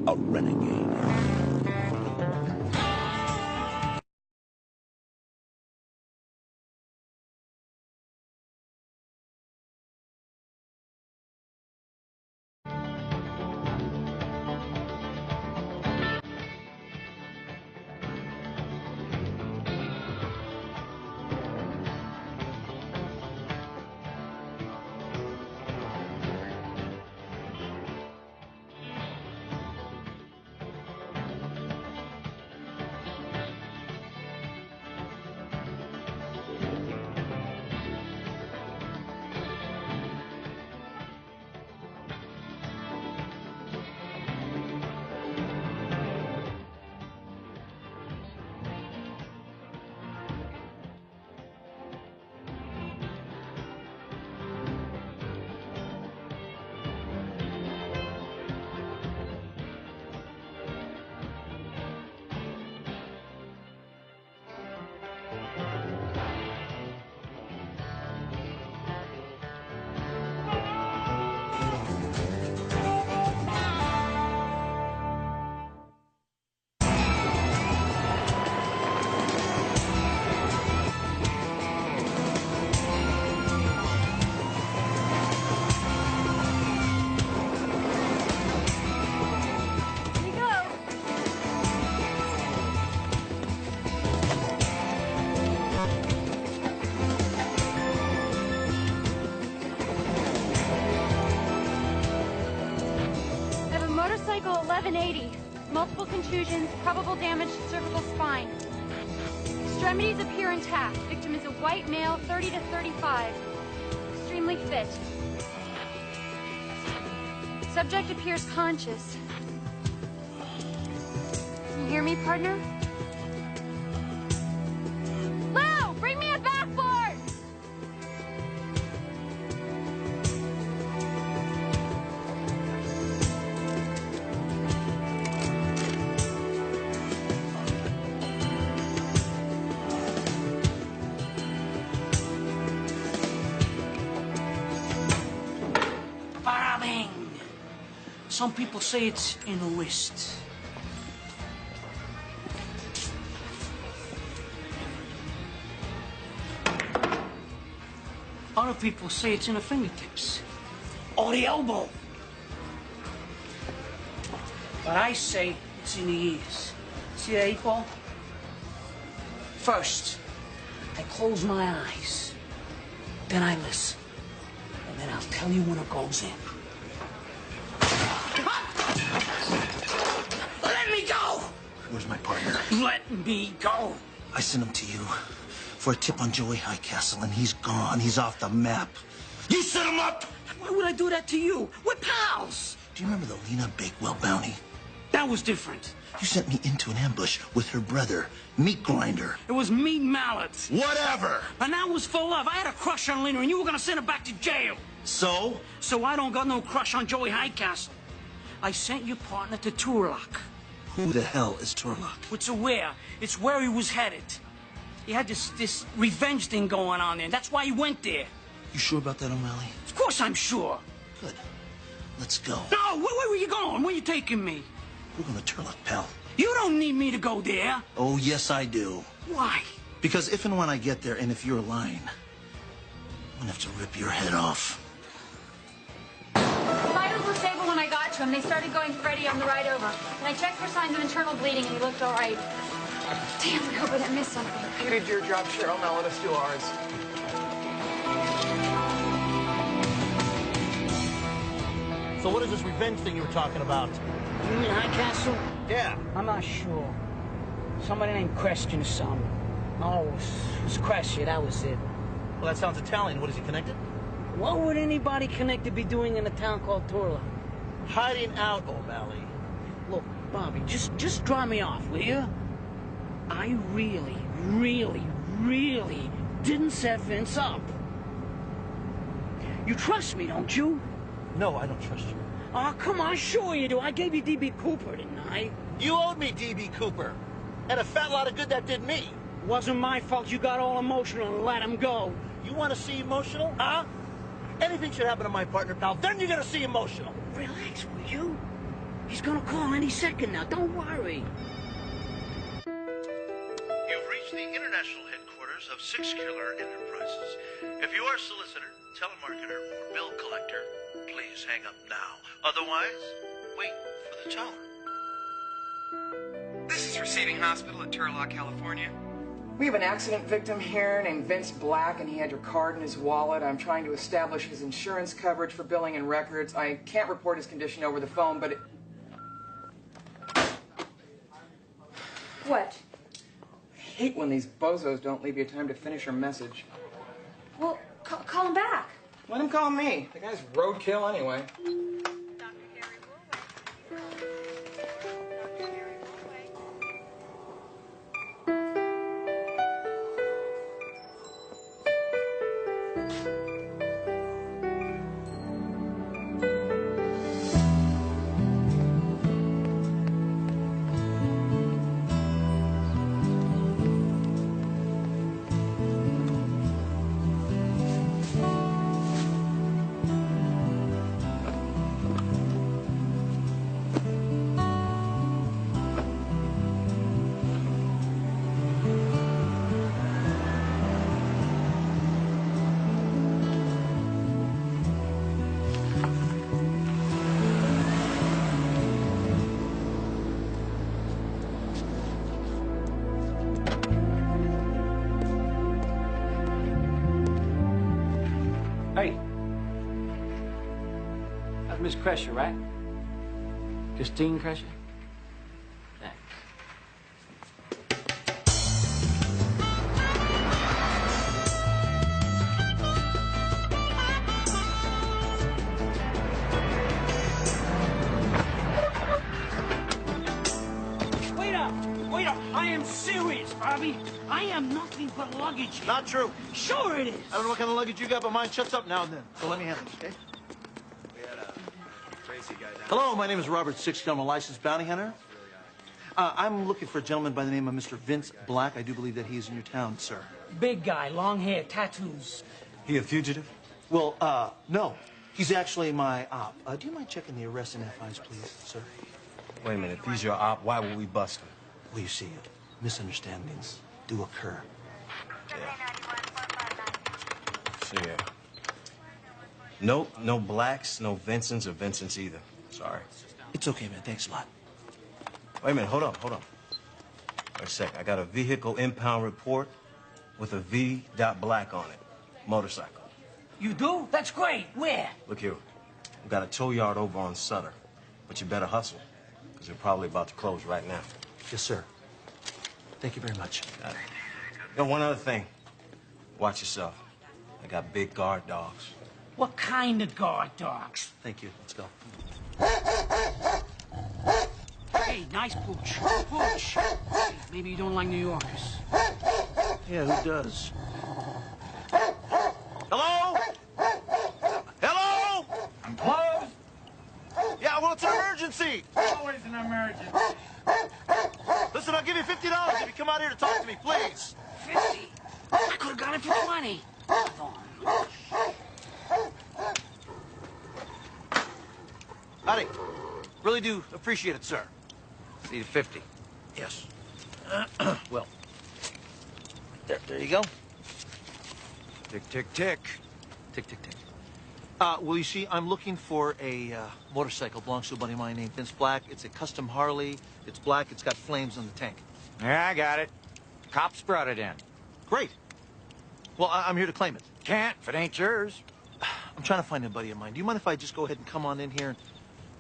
a renegade. vital 1180. Multiple contusions, probable damage to cervical spine. Extremities appear intact. Victim is a white male, 30 to 35. Extremely fit. Subject appears conscious. Can you hear me, partner? Lou, bring me a backboard! Bang! Some people say it's in the wrist. Other people say it's in the fingertips or the elbow. But I say it's in the ears. See that 8-ball? First, I close my eyes. Then I listen. And then I'll tell you when it goes in. Let me go! Where's my partner? Let me go! I sent him to you for a tip on Joey Highcastle, and he's gone. He's off the map. You set him up! Why would I do that to you? We're pals! Do you remember the Lena Bakewell bounty? That was different. You sent me into an ambush with her brother, Meat Grinder. It was Meat Mallet. Whatever! And that was for love. I had a crush on Lena, and you were gonna send her back to jail. So? So I don't got no crush on Joey Highcastle. I sent your partner to Turlock. Who the hell is Turlock? It's where he was headed. He had this revenge thing going on there. That's why he went there. You sure about that, O'Malley? Of course I'm sure. Good. Let's go. No, where were you going? Where are you taking me? We're going to Turlock, pal. You don't need me to go there. Oh, yes, I do. Why? Because if and when I get there, and if you're lying, I'm going to have to rip your head off. Vitals were stable when I got to him. They started going Freddy on the ride over. And I checked for signs of internal bleeding, and he looked all right. Damn, I hope I didn't miss something. You did your job, Cheryl. Now let us do ours. So what is this revenge thing you were talking about? You mean Highcastle? Yeah. I'm not sure. Somebody named Question or something. Oh, it was Cressy, that was it. Well, that sounds Italian. What, is he connected? What would anybody connected be doing in a town called Turlock? Hiding out, O'Malley. Look, Bobby, just draw me off, will you? I really, really, really didn't set Vince up. You trust me, don't you? No, I don't trust you. Oh, come on, sure you do. I gave you D.B. Cooper, didn't I? You owed me D.B. Cooper. And a fat lot of good that did me. Wasn't my fault you got all emotional and let him go. You want to see emotional? Huh? Anything should happen to my partner, pal, then you're going to see emotional. Relax, will you? He's going to call any second now. Don't worry. You've reached the international headquarters of Six Killer Enterprises. If you are a solicitor, telemarketer, or bill collector, please hang up now. Otherwise, wait for the tone. This is Receiving Hospital at Turlock, California. We have an accident victim here named Vince Black, and he had your card in his wallet. I'm trying to establish his insurance coverage for billing and records. I can't report his condition over the phone, but What? I hate when these bozos don't leave you time to finish your message. Well, call him back. Let him call me. The guy's roadkill anyway. Hey. That's Miss Cressy, right? Christine Crusher? Thanks. Wait up! Wait up! I am serious, Bobby. I am nothing but luggage. Not true. Sure it is. I don't know what kind of luggage you got, but mine shuts up now and then. So let me handle it, okay? Hello, my name is Robert Sixton. I'm a licensed bounty hunter. I'm looking for a gentleman by the name of Mr. Vince Black. I do believe that he is in your town, sir. Big guy, long hair, tattoos. He a fugitive? Well, no. He's actually my op. Do you mind checking the arrest and FIs, please, sir? Wait a minute. If he's your op, why would we bust him? Well, you see, misunderstandings do occur. Yeah. Nope, no Blacks, no Vincents or Vincents either. Sorry. It's okay, man. Thanks a lot. Wait a minute, hold on. Wait a sec. I got a vehicle impound report with a V.Black on it. Motorcycle. You do? That's great. Where? Look here. We got a tow yard over on Sutter. But you better hustle, because they're probably about to close right now. Yes, sir. Thank you very much. Got it. You know, one other thing. Watch yourself. I got big guard dogs. What kind of guard dogs? Thank you. Let's go. Hey, nice pooch. Pooch. Hey, maybe you don't like New Yorkers. Yeah, who does? Hello? Hello? I'm closed. Yeah, well, it's an emergency. Always an emergency. Listen, I'll give you $50 if you come out here to talk to me, please. 50? I could have got it for 20. Hold on. Howdy. Really do appreciate it, sir. See the 50. Yes. Well, there you go. Tick, tick, tick. Tick, tick, tick. Well, you see, I'm looking for a motorcycle. Belongs to a buddy of mine named Vince Black. It's a custom Harley. It's black. It's got flames on the tank. Yeah, I got it. Cops brought it in. Great. Well, I'm here to claim it. Can't if it ain't yours. I'm trying to find a buddy of mine. Do you mind if I just go ahead and come on in here and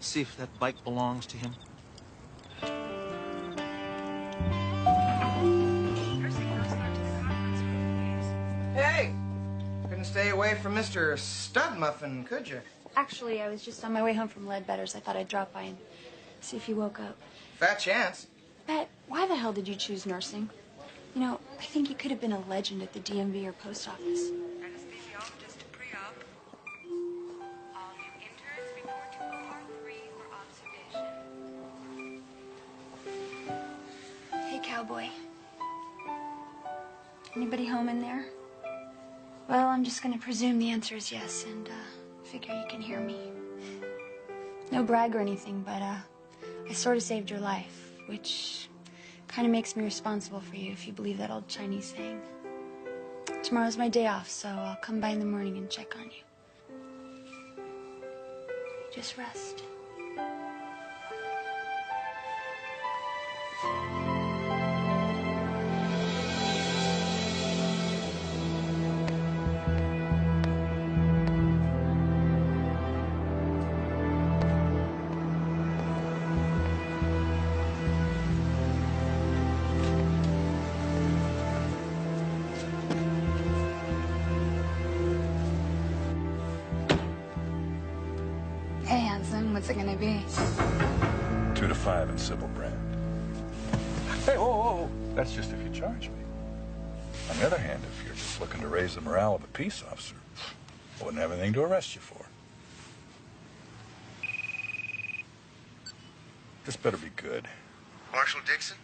see if that bike belongs to him? Hey! Couldn't stay away from Mr. Stud Muffin, could you? Actually, I was just on my way home from Ledbetter's. I thought I'd drop by and see if you woke up. Fat chance. Bet, why the hell did you choose nursing? You know, I think you could have been a legend at the DMV or post office. Anesthesiologist pre-op. All new interns report to OR3 for observation. Hey, cowboy. Anybody home in there? Well, I'm just gonna presume the answer is yes, and figure you can hear me. No brag or anything, but I sort of saved your life, which kind of makes me responsible for you if you believe that old Chinese saying. Tomorrow's my day off, so I'll come by in the morning and check on you. Just rest. Hey, handsome, what's it gonna be? 2 to 5 in civil brand. Hey, whoa. That's just if you charge me. On the other hand, if you're just looking to raise the morale of a peace officer, I wouldn't have anything to arrest you for. This better be good. Marshal Dixon?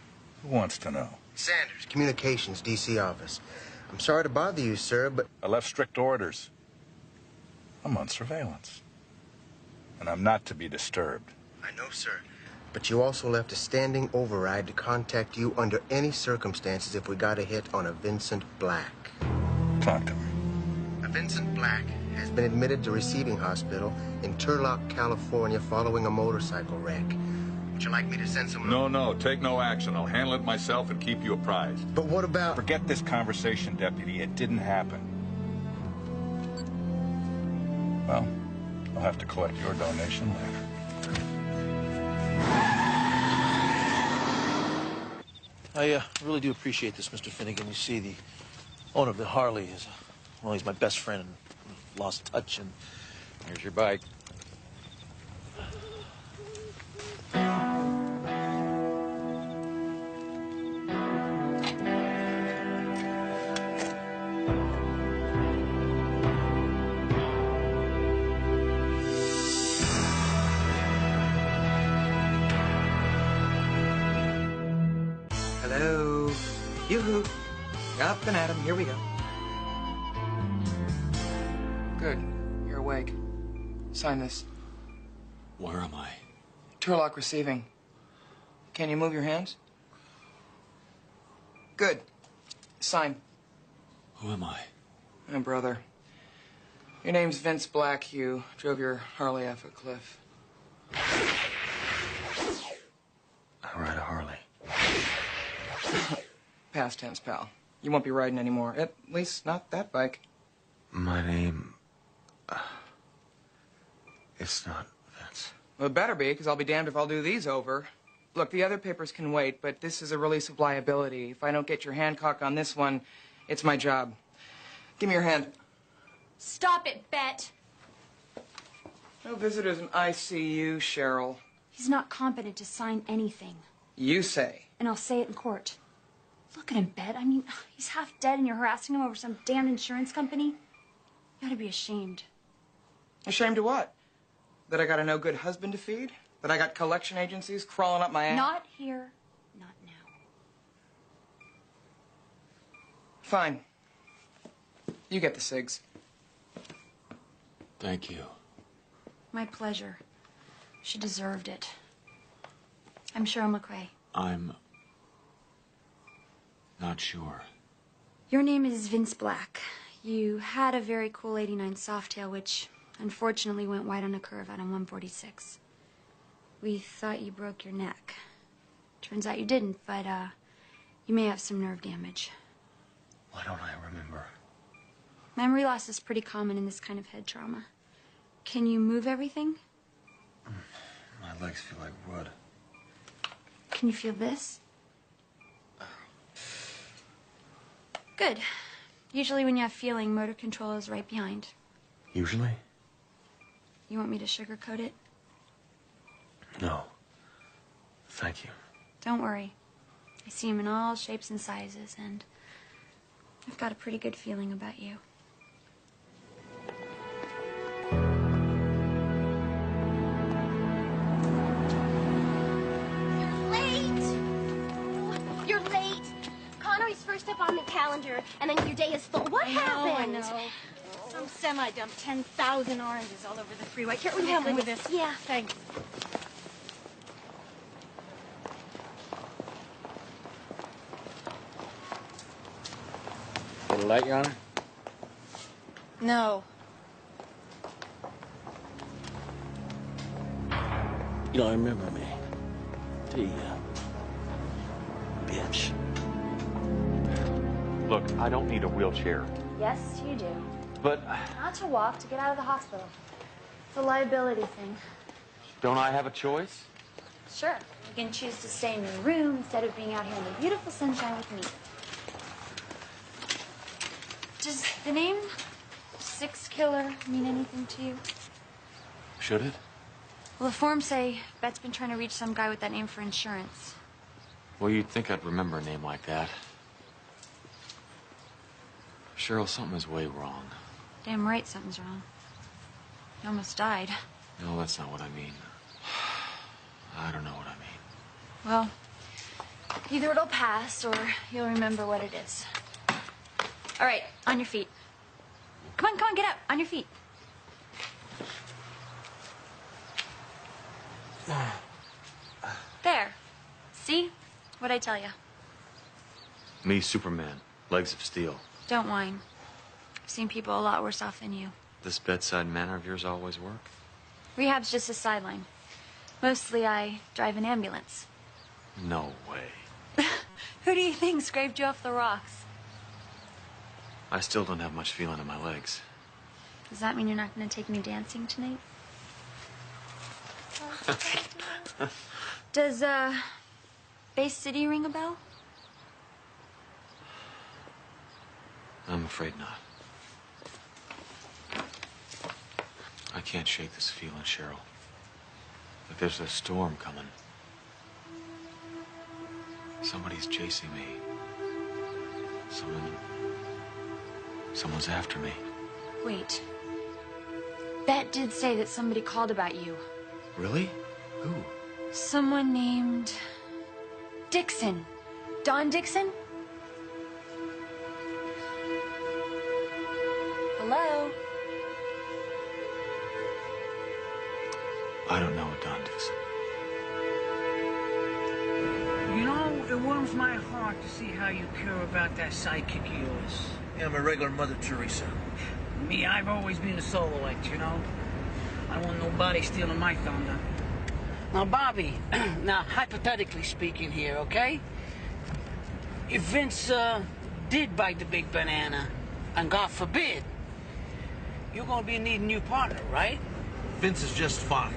Who wants to know? Sanders, Communications, D.C. office. I'm sorry to bother you, sir, but... I left strict orders. I'm on surveillance. And I'm not to be disturbed. I know, sir. But you also left a standing override to contact you under any circumstances if we got a hit on a Vincent Black. Talk to me. A Vincent Black has been admitted to receiving hospital in Turlock, California following a motorcycle wreck. Would you like me to send some... No, take no action. I'll handle it myself and keep you apprised. But what about... Forget this conversation, Deputy. It didn't happen. Well, I'll have to collect your donation later. I really do appreciate this, Mr. Finnegan. You see, the owner of the Harley is, well, he's my best friend and we've lost touch, and Here's your bike. Hello. Yoo-hoo. Up and at 'em. Here we go. Good. You're awake. Sign this. Where am I? Turlock receiving. Can you move your hands? Good. Sign. Who am I? My brother. Your name's Vince Black. You drove your Harley off a cliff. I ride a Harley. Past tense, pal. You won't be riding anymore. At least not that bike. My name... it's not Vince. Well, it better be, because I'll be damned if I'll do these over. Look, the other papers can wait, but this is a release of liability. If I don't get your Hancock on this one, it's my job. Give me your hand. Stop it, Bet. No visitors in ICU, Cheryl. He's not competent to sign anything. You say. And I'll say it in court. Look at him, Bet. I mean, he's half dead and you're harassing him over some damn insurance company? You ought to be ashamed. Ashamed of what? That I got a no-good husband to feed? That I got collection agencies crawling up my ass? Not here, not now. Fine. You get the cigs. Thank you. My pleasure. She deserved it. I'm Cheryl McRae. I'm... not sure. Your name is Vince Black. You had a very cool '89 Softail, which unfortunately went wide on a curve out on 146. We thought you broke your neck. Turns out you didn't, but you may have some nerve damage. Why don't I remember? Memory loss is pretty common in this kind of head trauma. Can you move everything? My legs feel like wood. Can you feel this? Good. Usually when you have feeling, motor control is right behind. Usually? You want me to sugarcoat it? No. Thank you. Don't worry. I see them in all shapes and sizes, and I've got a pretty good feeling about you. You're late. Connery's first up on the calendar, and then your day is full. What happened? I know. Some semi dumped 10,000 oranges all over the freeway. Here, will you Oh, help me with goodness. this? Yeah. Thanks. Get a light, Your Honor? No. You don't remember me, do you, bitch? Look, I don't need a wheelchair. Yes, you do. But Not to walk, to get out of the hospital. It's a liability thing. don't I have a choice? Sure. You can choose to stay in your room instead of being out here in the beautiful sunshine with me. Does the name Six Killer mean anything to you? Should it? Well, the forms say Bet's been trying to reach some guy with that name for insurance. Well, you'd think I'd remember a name like that. Cheryl, something is way wrong. Damn right something's wrong. You almost died. No, that's not what I mean. I don't know what I mean. Well, either it'll pass or you'll remember what it is. All right, on your feet. Come on, get up. On your feet. There. See? What'd I tell you? Me, Superman. Legs of steel. Don't whine. I've seen people a lot worse off than you. This bedside manner of yours always work? Rehab's just a sideline. Mostly I drive an ambulance. No way. Who do you think scraped you off the rocks? I still don't have much feeling in my legs. Does that mean you're not going to take me dancing tonight? Does, Bay City ring a bell? afraid not. I can't shake this feeling, Cheryl. Like there's a storm coming. Somebody's chasing me. Someone's after me. Wait. That did say that somebody called about you. Really? Who? Someone named Dixon. Don Dixon? Hello? I don't know a Don Dixon. You know, it warms my heart to see how you care about that sidekick of yours. Yeah, I'm a regular Mother Teresa. Me, I've always been a soloist, you know? I don't want nobody stealing my thunder. Now, Bobby, now, hypothetically speaking here, okay? If Vince, did bite the big banana, and God forbid, you're gonna be needing a new partner, right? Vince is just fine.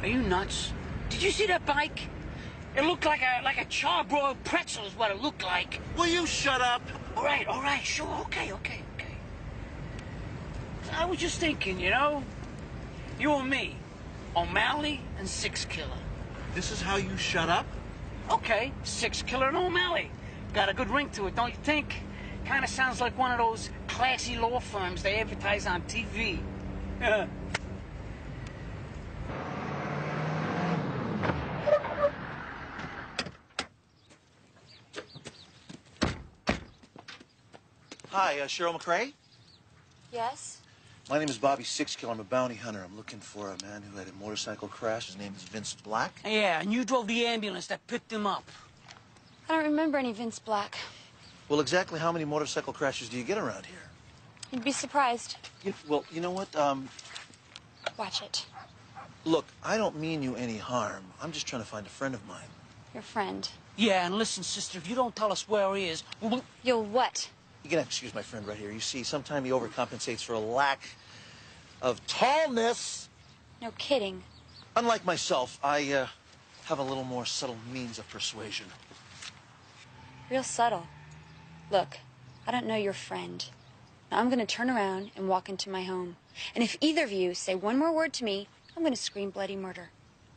Are you nuts? Did you see that bike? It looked like a charbroiled pretzel is what it looked like. Will you shut up? All right, sure, okay. I was just thinking, you know, you and me, O'Malley and Six Killer. This is how you shut up? Okay, Six Killer and O'Malley. Got a good ring to it, don't you think? Kind of sounds like one of those classy law firms they advertise on TV. Hi, Cheryl McRae? Yes? My name is Bobby Sixkill. I'm a bounty hunter. I'm looking for a man who had a motorcycle crash. His name is Vince Black. Yeah, and you drove the ambulance that picked him up. I don't remember any Vince Black. Well, exactly how many motorcycle crashes do you get around here? You'd be surprised. Well, you know what? Watch it. Look, I don't mean you any harm. I'm just trying to find a friend of mine. Your friend. Yeah, and listen, sister, if you don't tell us where he is, You'll what? You can excuse my friend right here. You see, sometimes he overcompensates for a lack of tallness. No kidding. Unlike myself, I have a little more subtle means of persuasion. Real subtle. Look, I don't know your friend. Now I'm gonna turn around and walk into my home. And if either of you say one more word to me, I'm gonna scream bloody murder.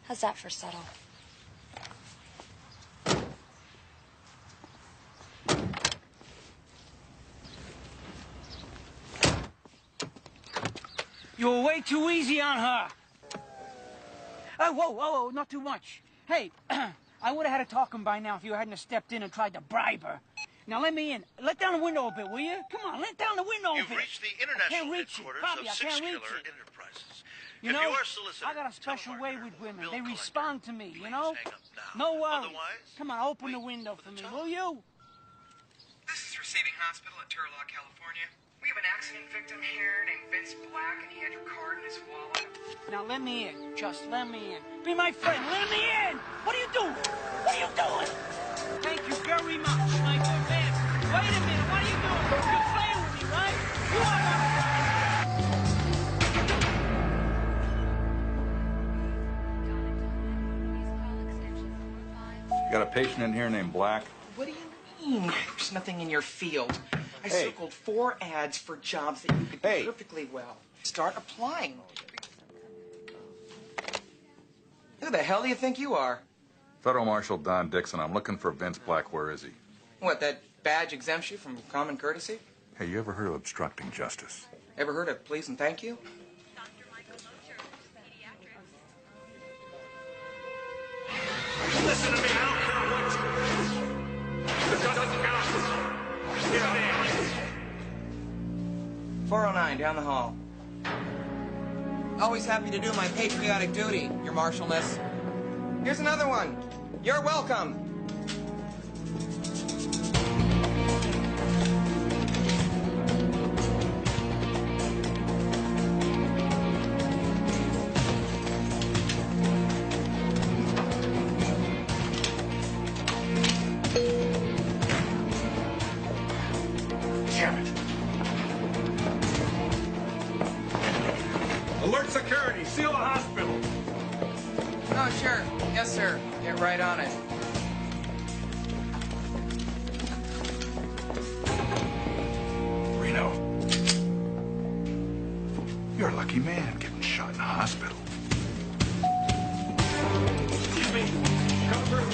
How's that for subtle? You were way too easy on her. Oh, whoa, not too much. Hey, I would have had a talking by now if you hadn't have stepped in and tried to bribe her. Now let me in. Let down the window a bit, will you? Come on, let down the window a bit. You've reached the international headquarters of Six Killer Enterprises. You know, I got a special way with women. They respond to me, you know? No worries. Come on, open the window for me, will you? This is Receiving Hospital at Turlock, California. We have an accident victim here named Vince Black, and he had your card in his wallet. Now let me in. Just let me in. Be my friend. Let me in. What are you doing? What are you doing? Thank you very much, my good man. Wait a minute. What are you doing? You're playing with me, right? You are my You got a patient in here named Black? What do you mean? There's nothing in your field. I circled 4 ads for jobs that you could do perfectly well. Start applying. Who the hell do you think you are? Federal Marshal Don Dixon. I'm looking for Vince Black. Where is he? What, that badge exempts you from common courtesy? Hey, you ever heard of obstructing justice? Ever heard of please and thank you? Listen to me, I don't care what you do. It doesn't count. Get there. 409, down the hall. Always happy to do my patriotic duty, your marshalness. Here's another one. You're welcome. Damn it. Alert security. Seal the hospital. Oh, sure. Yes, sir. Get right on it. Reno. You're a lucky man getting shot in a hospital. Excuse me. Come through.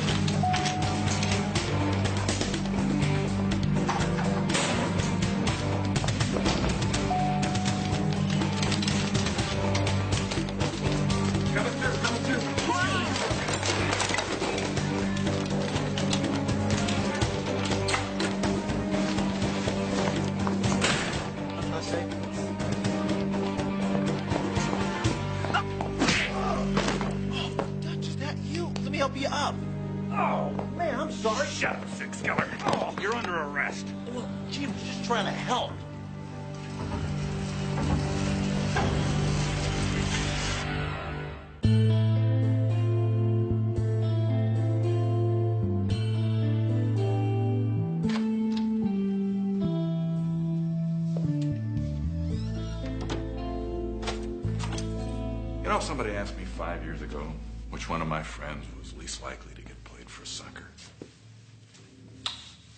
Help you up. Oh, man, I'm sorry. Shut up, Six Killer. Oh, you're under arrest. Well, gee, I was just trying to help. You know, somebody asked me 5 years ago which one of my friends was least likely to get played for sucker.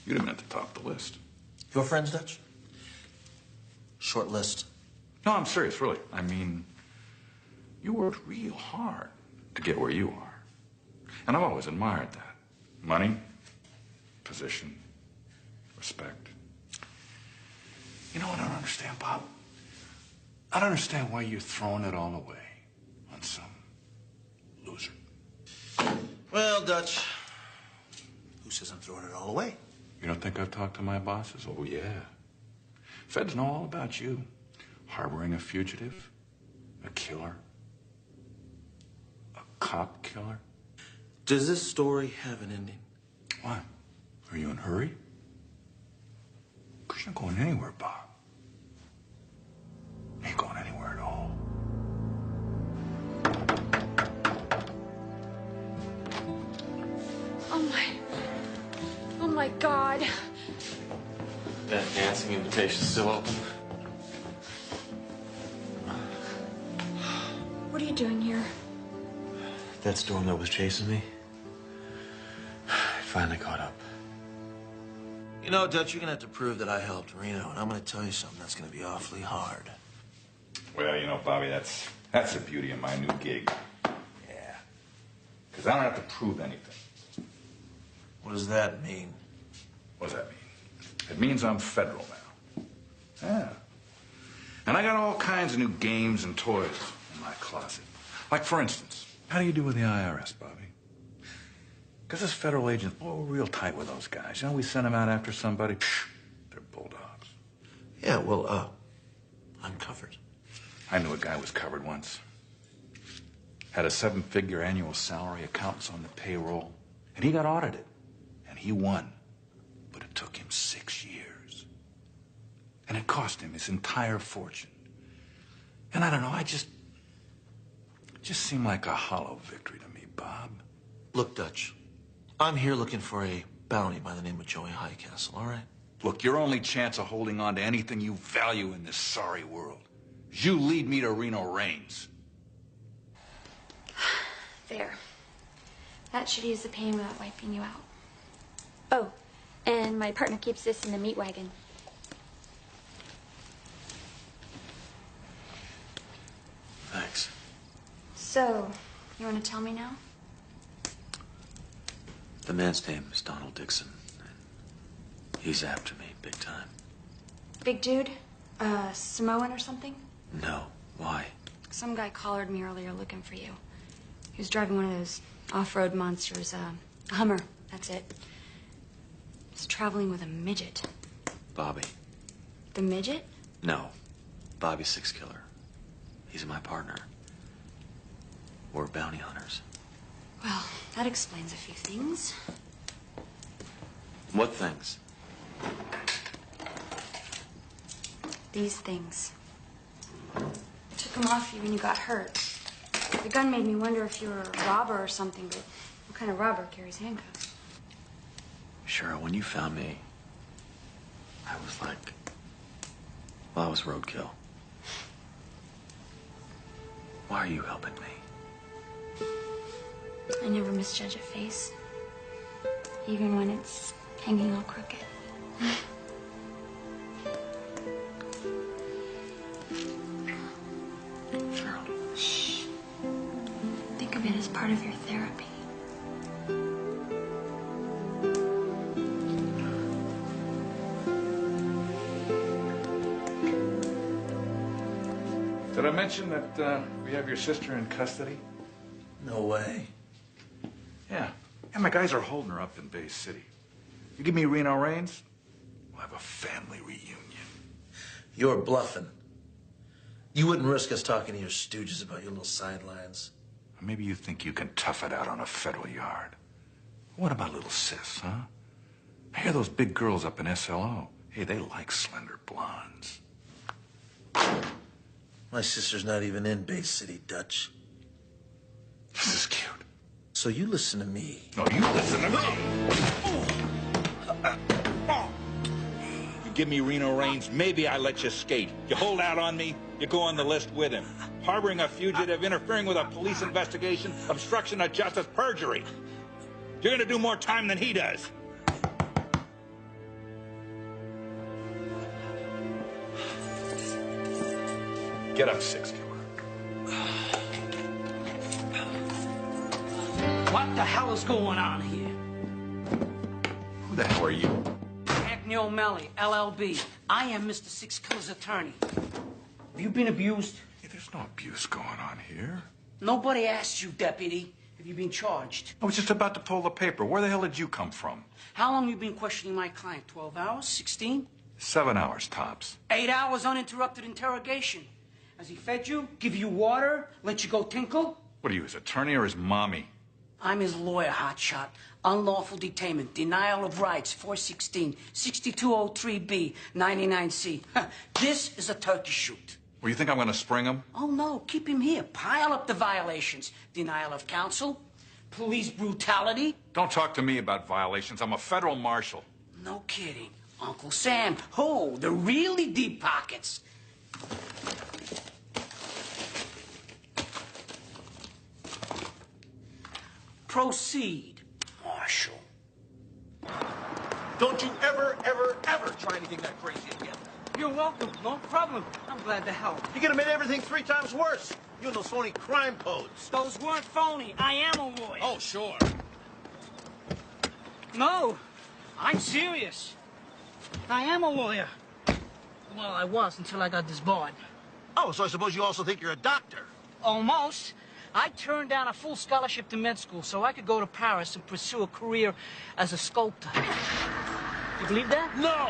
You'd have been at the top of the list. Your friends, Dutch? Short list. No, I'm serious, really. I mean, you worked real hard to get where you are. And I've always admired that. Money, position, respect. You know what I don't understand, Bob? I don't understand why you're throwing it all away on some loser. Well, Dutch, who says I'm throwing it all away? You don't think I've talked to my bosses? Oh, yeah. Feds know all about you. Harboring a fugitive, a killer, a cop killer. Does this story have an ending? Why? Are you in a hurry? Because you're not going anywhere, Bob. You ain't going anywhere at all. Oh my God. That dancing invitation's still open. What are you doing here? That storm that was chasing me, it finally caught up. You know, Dutch, you're gonna have to prove that I helped Reno, and I'm gonna tell you something that's gonna be awfully hard. Well, you know, Bobby, that's the beauty of my new gig. Yeah. Because I don't have to prove anything. What does that mean? What does that mean? It means I'm federal now. Yeah. And I got all kinds of new games and toys in my closet. Like, for instance, how do you do with the IRS, Bobby? Because as federal agents, we're real tight with those guys. You know, we send them out after somebody, psh, they're bulldogs. Yeah, well, I'm covered. I knew a guy was covered once. Had a 7-figure annual salary, accountants on the payroll, and he got audited. And he won. But it took him 6 years. And it cost him his entire fortune. And I don't know, it just seemed like a hollow victory to me, Bob. Look, Dutch, I'm here looking for a bounty by the name of Joey Highcastle, all right? Look, your only chance of holding on to anything you value in this sorry world is you lead me to Reno Reigns. There. That should ease the pain without wiping you out. Oh, and my partner keeps this in the meat wagon. Thanks. So, you want to tell me now? The man's name is Donald Dixon. He's after me, big time. Big dude? Samoan or something? No. Why? Some guy collared me earlier looking for you. He was driving one of those off-road monsters, a Hummer, that's it. He's traveling with a midget. Bobby. The midget? No. Bobby's Six Killer. He's my partner. We're bounty hunters. Well, that explains a few things. What things? These things. I took them off you when you got hurt. The gun made me wonder if you were a robber or something, but what kind of robber carries handcuffs? Sure, when you found me, I was like, well, I was roadkill. Why are you helping me? I never misjudge a face, even when it's hanging all crooked. It's part of your therapy. Did I mention that we have your sister in custody? No way. Yeah. And my guys are holding her up in Bay City. You give me Reno Reigns, we'll have a family reunion. You're bluffing. You wouldn't risk us talking to your stooges about your little sidelines. Maybe you think you can tough it out on a federal yard. What about little sis, huh? I hear those big girls up in SLO. Hey, they like slender blondes. My sister's not even in Bay City, Dutch. This is cute. So you listen to me. No, you listen to me. You give me Reno Reigns, maybe I let you skate. You hold out on me, you go on the list with him. Harboring a fugitive, interfering with a police investigation, obstruction of justice, perjury. You're gonna do more time than he does. Get up, 6 killer. What the hell is going on here? Who the hell are you? Anthony O'Malley, LLB. I am Mr. Six Killer's attorney. Have you been abused? Hey, there's no abuse going on here. Nobody asked you, Deputy. Have you been charged? I was just about to pull the paper. Where the hell did you come from? How long have you been questioning my client? 12 hours? 16? 7 hours, tops. 8 hours uninterrupted interrogation. Has he fed you, give you water, let you go tinkle? What are you, his attorney or his mommy? I'm his lawyer, hotshot. Unlawful detainment, denial of rights, 416, 6203B, 99C. This is a turkey shoot. Well, you think I'm going to spring him? Oh, no, keep him here. Pile up the violations. Denial of counsel, police brutality. Don't talk to me about violations. I'm a federal marshal. No kidding. Uncle Sam. Oh, the really deep pockets. Proceed, Marshal. Don't you ever, ever, ever try anything that crazy again. You're welcome. No problem. I'm glad to help. You could have made everything 3 times worse. You and those phony crime codes. Those weren't phony. I am a lawyer. Oh, sure. No, I'm serious. I am a lawyer. Well, I was until I got disbarred. Oh, so I suppose you also think you're a doctor. Almost. I turned down a full scholarship to med school so I could go to Paris and pursue a career as a sculptor. You believe that? No!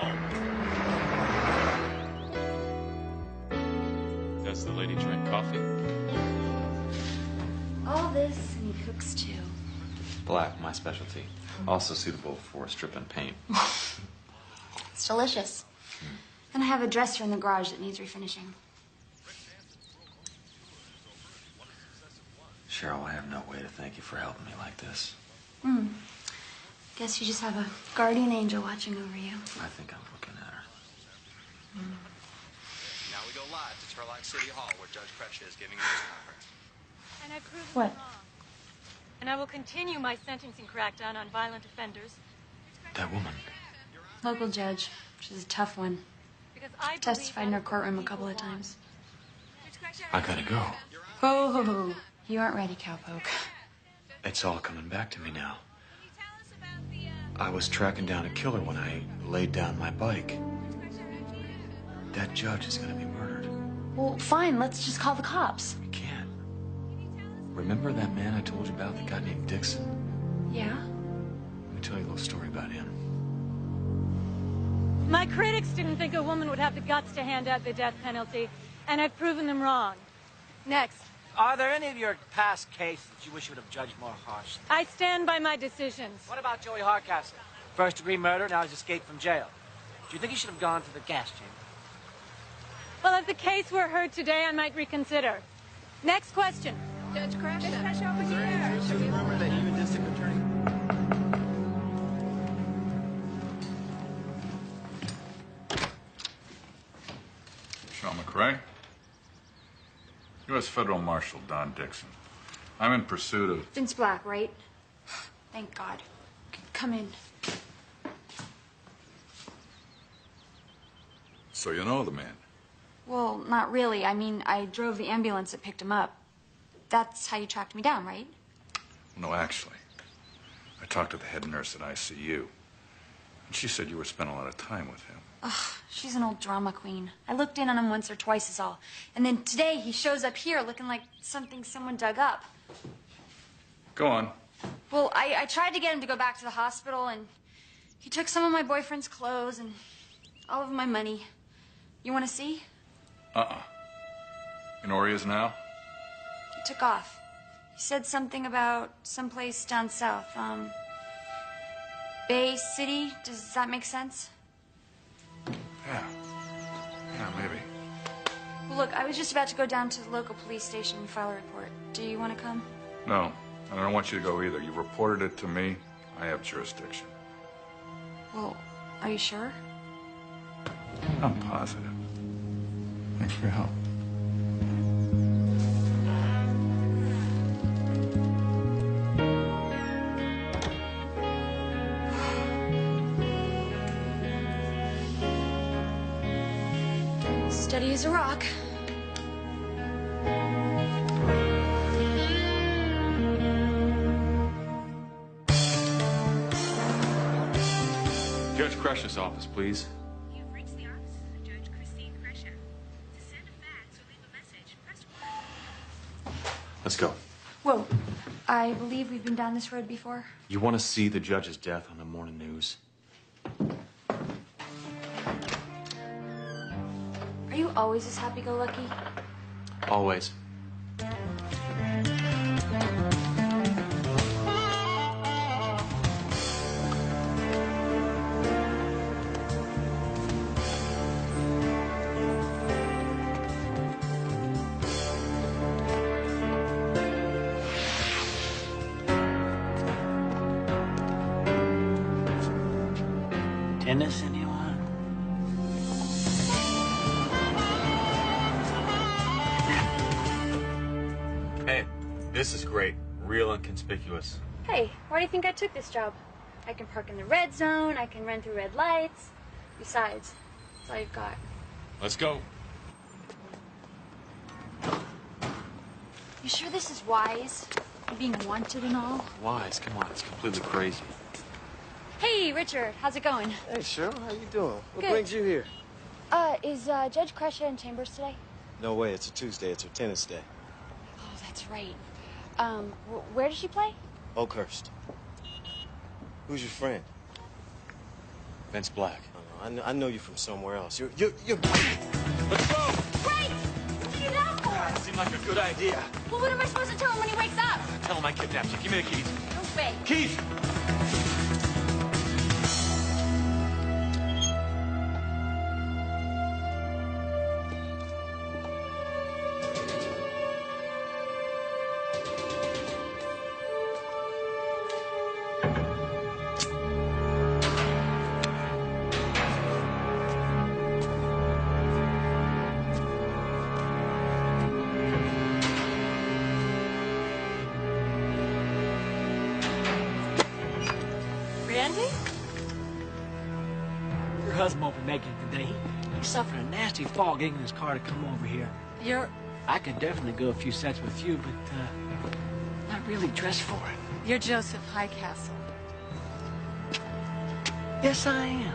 Does the lady drink coffee? All this, and he cooks too. Black, my specialty. Also suitable for strip and paint. It's delicious. And I have a dresser in the garage that needs refinishing. Cheryl, I have no way to thank you for helping me like this. Guess you just have a guardian angel watching over you. I think I'm looking at her. Now we go live to Turlock City Hall, where Judge Kretsch is giving a news conference. And I've proven What? them wrong. And I will continue my sentencing crackdown on violent offenders. That woman. Local judge. She's a tough one. Because I Testified in her courtroom a couple of times. I gotta go. Oh, you aren't ready, cowpoke. It's all coming back to me now. I was tracking down a killer when I laid down my bike. That judge is gonna be murdered. Well, fine. Let's just call the cops. I can't. Remember that man I told you about, the guy named Dixon? Yeah? Let me tell you a little story about him. My critics didn't think a woman would have the guts to hand out the death penalty, and I've proven them wrong. Next. Are there any of your past cases that you wish you would have judged more harshly? I stand by my decisions. What about Joey Hardcastle? First-degree murder, now he's escaped from jail. Do you think he should have gone to the gas chamber? Well, if the case were heard today, I might reconsider. Next question. Judge Kretsch over Is there here. any truth to the rumor that you and District Attorney... Sean McRae? U.S. Federal Marshal Don Dixon. I'm in pursuit of... Vince Black, right? Thank God. Come in. So you know the man? Well, not really. I mean, I drove the ambulance that picked him up. That's how you tracked me down, right? No, actually. I talked to the head nurse at ICU. And she said you were spending a lot of time with him. Ugh, she's an old drama queen. I looked in on him once or twice is all. And then today he shows up here looking like something someone dug up. Go on. Well, I tried to get him to go back to the hospital, and he took some of my boyfriend's clothes and all of my money. You want to see? You know where he is now? He took off. He said something about someplace down south. Bay City? Does that make sense? Yeah. Yeah, maybe. Well, look, I was just about to go down to the local police station and file a report. Do you want to come? No, I don't want you to go either. You reported it to me. I have jurisdiction. Well, are you sure? I'm positive. Thanks for your help. Steady as a rock. Judge Crush's office, please. You've reached the office of Judge Christine Crusher. To send a fax or leave a message, press 1. Let's go. Whoa. I believe we've been down this road before. You want to see the judge's death on the morning news? Are you always this happy-go-lucky? Always. Tennis, anyone? Hey, this is great. Real inconspicuous. Hey, why do you think I took this job? I can park in the red zone, I can run through red lights. Besides, that's all you've got. Let's go. You sure this is wise? Being wanted and all? Wise? Come on, it's completely crazy. Hey, Richard, how's it going? Hey, Cheryl, how you doing? What Good. brings you here? Is Judge Crusher in chambers today? No way, it's a Tuesday. It's her tennis day. Oh, that's right. Where does she play? Oakhurst. Who's your friend? Vince Black. Oh, no, I know you from somewhere else. You're... Let's go! Wait! What do you know for? That seemed like a good idea. Well, what am I supposed to tell him when he wakes up? Tell him I kidnapped you. Give me the keys. No way. Keys! Randy? Your husband won't be making it today. He suffered a nasty fall getting in his car to come over here. I could definitely go a few sets with you, but not really dressed for it. You're Joseph Highcastle. Yes, I am.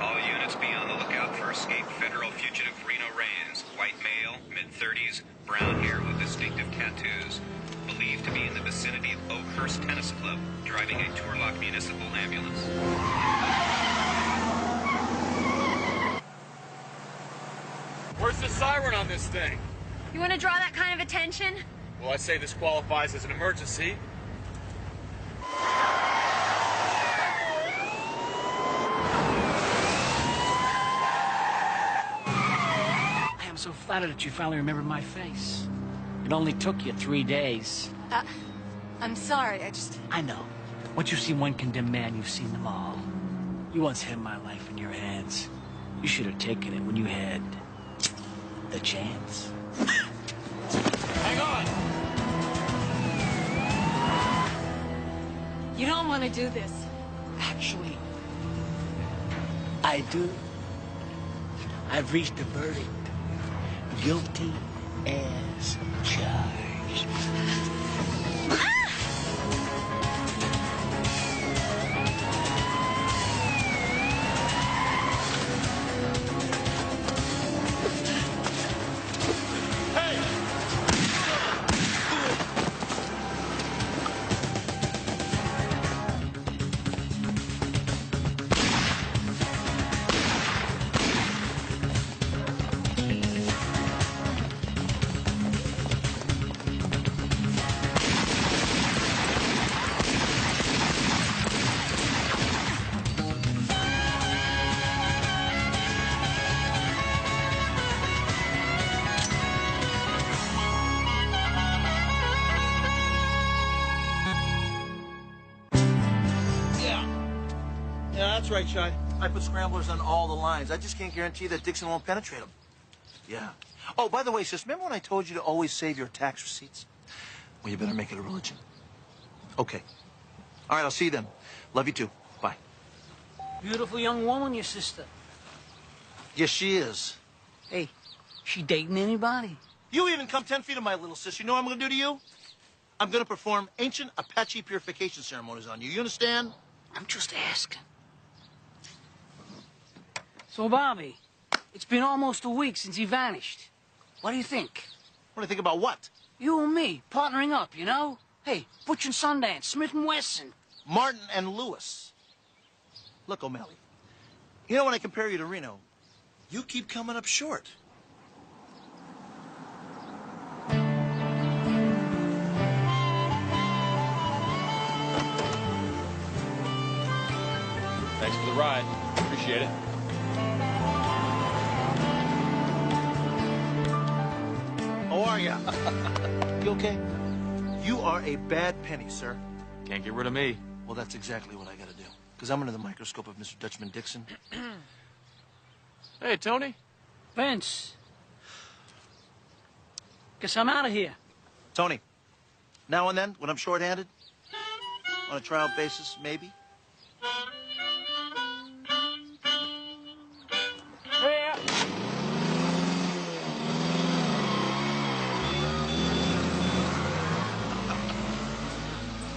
All units be on the lookout for escaped federal fugitive Reno Raines. White male, mid-30s, brown hair with distinctive tattoos. Believed to be in the vicinity of Oakhurst Tennis Club, driving a Turlock municipal ambulance. Where's the siren on this thing? You want to draw that kind of attention? Well, I say this qualifies as an emergency. I am so flattered that you finally remembered my face. It only took you 3 days. I'm sorry, I know. Once you've seen one condemned man, you've seen them all. You once had my life in your hands. You should have taken it when you had the chance. Hang on! You don't want to do this. Actually, I do. I've reached a verdict. Guilty as charged. Yeah, that's right, Shy. I put scramblers on all the lines. I just can't guarantee that Dixon won't penetrate them. Yeah. Oh, by the way, sis, remember when I told you to always save your tax receipts? Well, you better make it a religion. Okay. All right, I'll see you then. Love you too. Bye. Beautiful young woman, your sister. Yes, she is. Hey, she dating anybody? You even come 10 feet of my little sis. You know what I'm going to do to you? I'm going to perform ancient Apache purification ceremonies on you. You understand? I'm just asking. So, Bobby, it's been almost a week since he vanished. What do you think? What do you think about what? You and me, partnering up, you know? Hey, Butch and Sundance, Smith and Wesson. Martin and Lewis. Look, O'Malley, you know when I compare you to Reno, you keep coming up short. Thanks for the ride. Appreciate it. How are ya? You okay? You are a bad penny, sir. Can't get rid of me. Well, that's exactly what I gotta do. Because I'm under the microscope of Mr. Dutchman Dixon. Hey, Tony. Vince. Guess I'm out of here. Tony, now and then, when I'm short-handed, on a trial basis, maybe.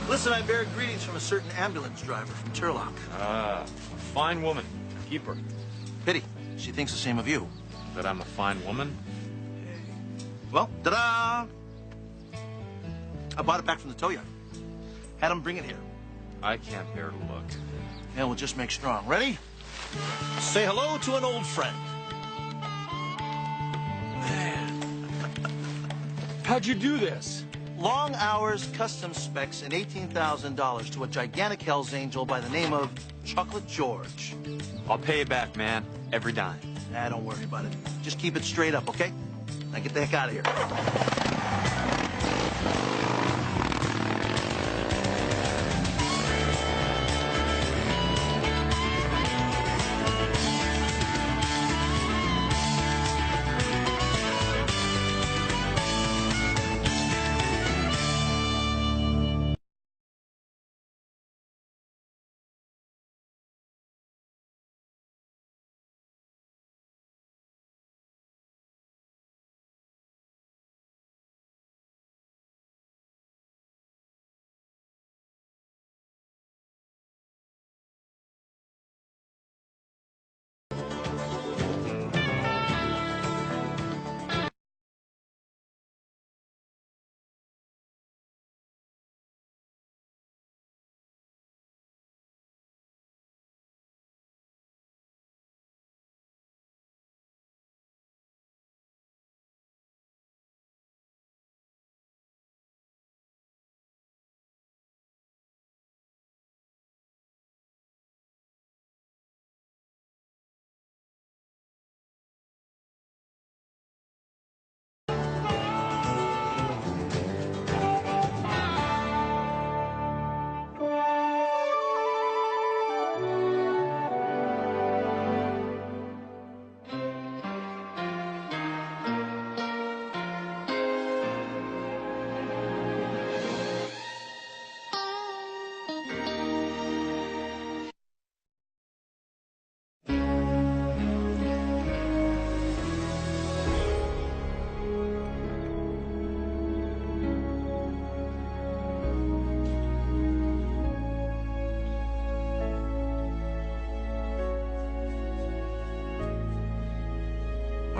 Listen, I bear greetings from a certain ambulance driver from Turlock. Ah, fine woman. Keep her. Pity. She thinks the same of you. That I'm a fine woman? Well, ta-da! I bought it back from the tow yard. Had him bring it here. I can't bear to look. And we'll just make strong. Ready? Say hello to an old friend. How'd you do this? Long hours, custom specs, and $18,000 to a gigantic Hell's Angel by the name of Chocolate George. I'll pay you back, man. Every dime. Nah, don't worry about it. Just keep it straight up, okay? Now get the heck out of here.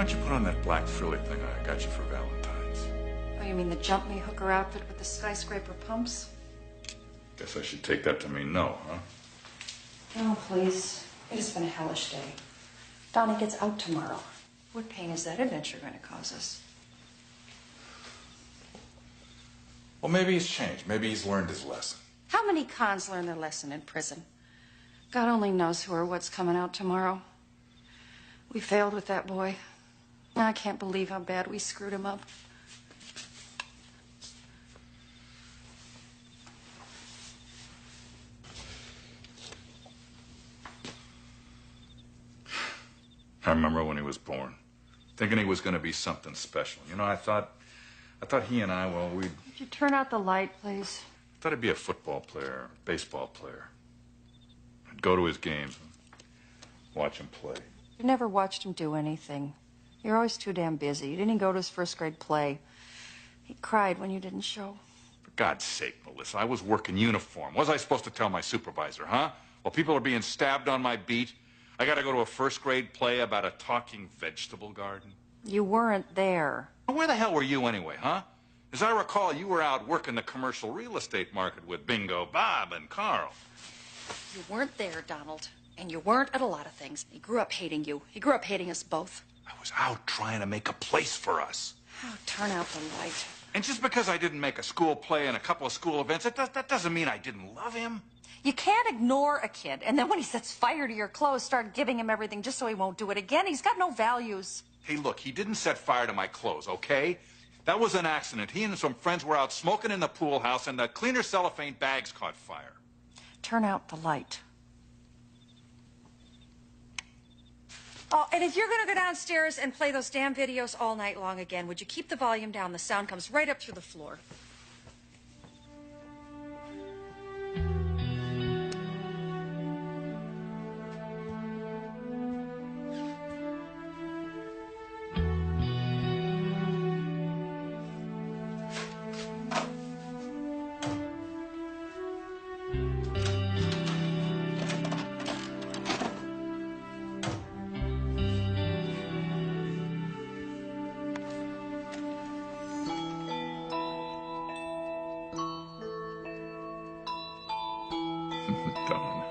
Why don't you put on that black frilly thing I got you for Valentine's? Oh, you mean the jump me hooker outfit with the skyscraper pumps? Guess I should take that to mean no, huh? Oh, please. It has been a hellish day. Donnie gets out tomorrow. What pain is that adventure going to cause us? Well, maybe he's changed. Maybe he's learned his lesson. How many cons learn their lesson in prison? God only knows who or what's coming out tomorrow. We failed with that boy. I can't believe how bad we screwed him up. I remember when he was born, thinking he was going to be something special. You know, I thought he and I, well, Would you turn out the light, please? thought he'd be a football player, baseball player. I'd go to his games and watch him play. You never watched him do anything. You're always too damn busy. You didn't even go to his first grade play. He cried when you didn't show. For God's sake, Melissa, I was working uniform. What was I supposed to tell my supervisor, huh? While people are being stabbed on my beat, I got to go to a first grade play about a talking vegetable garden? You weren't there. Where the hell were you anyway, huh? As I recall, you were out working the commercial real estate market with Bingo Bob and Carl. You weren't there, Donald. And you weren't at a lot of things. He grew up hating you. He grew up hating us both. I was out trying to make a place for us. Oh, turn out the light. And just because I didn't make a school play and a couple of school events, that doesn't mean I didn't love him. You can't ignore a kid, and then when he sets fire to your clothes, start giving him everything just so he won't do it again. He's got no values. Hey, look, he didn't set fire to my clothes, okay? That was an accident. He and some friends were out smoking in the pool house, and the cleaner cellophane bags caught fire. Turn out the light. Oh, and if you're going to go downstairs and play those damn videos all night long again, would you keep the volume down? The sound comes right up through the floor. Done.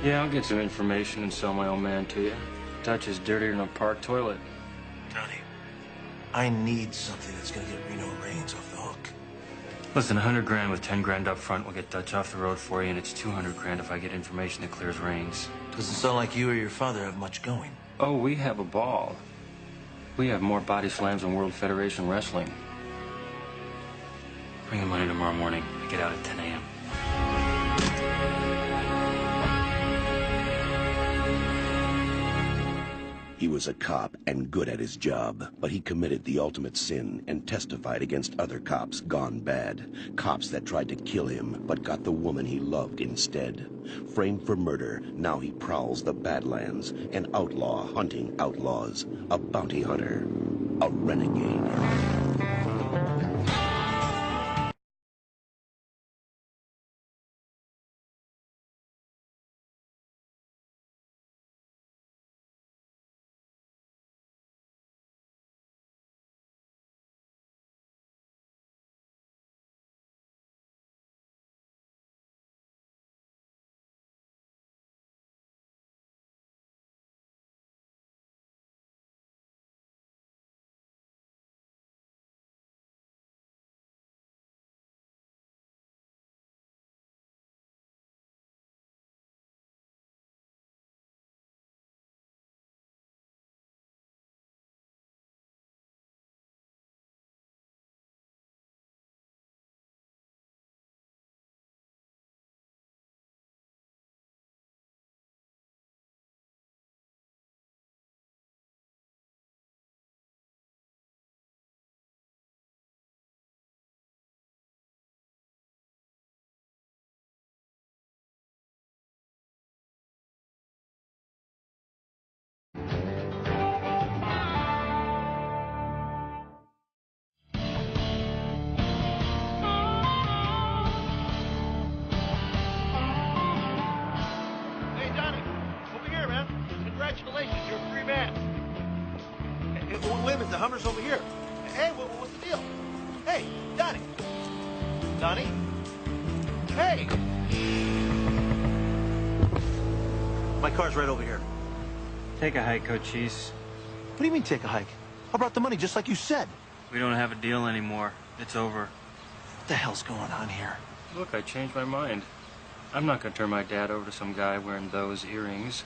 Yeah, I'll get some information and sell my old man to you. Dutch is dirtier than a park toilet. Johnny, I need something that's gonna get Reno Reigns off the hook. Listen, 100 grand with 10 grand up front will get Dutch off the road for you, and it's 200 grand if I get information that clears Reigns. Doesn't sound like you or your father have much going. Oh, we have a ball. We have more body slams than World Federation Wrestling. Bring the money tomorrow morning. I get out at 10 a.m. He was a cop and good at his job, but he committed the ultimate sin and testified against other cops gone bad. Cops that tried to kill him, but got the woman he loved instead. Framed for murder, now he prowls the Badlands, an outlaw hunting outlaws, a bounty hunter, a renegade. Hey, what's the deal? Hey, Donnie. Donnie? Hey! My car's right over here. Take a hike, Cochise. What do you mean, take a hike? I brought the money just like you said. We don't have a deal anymore. It's over. What the hell's going on here? Look, I changed my mind. I'm not gonna turn my dad over to some guy wearing those earrings.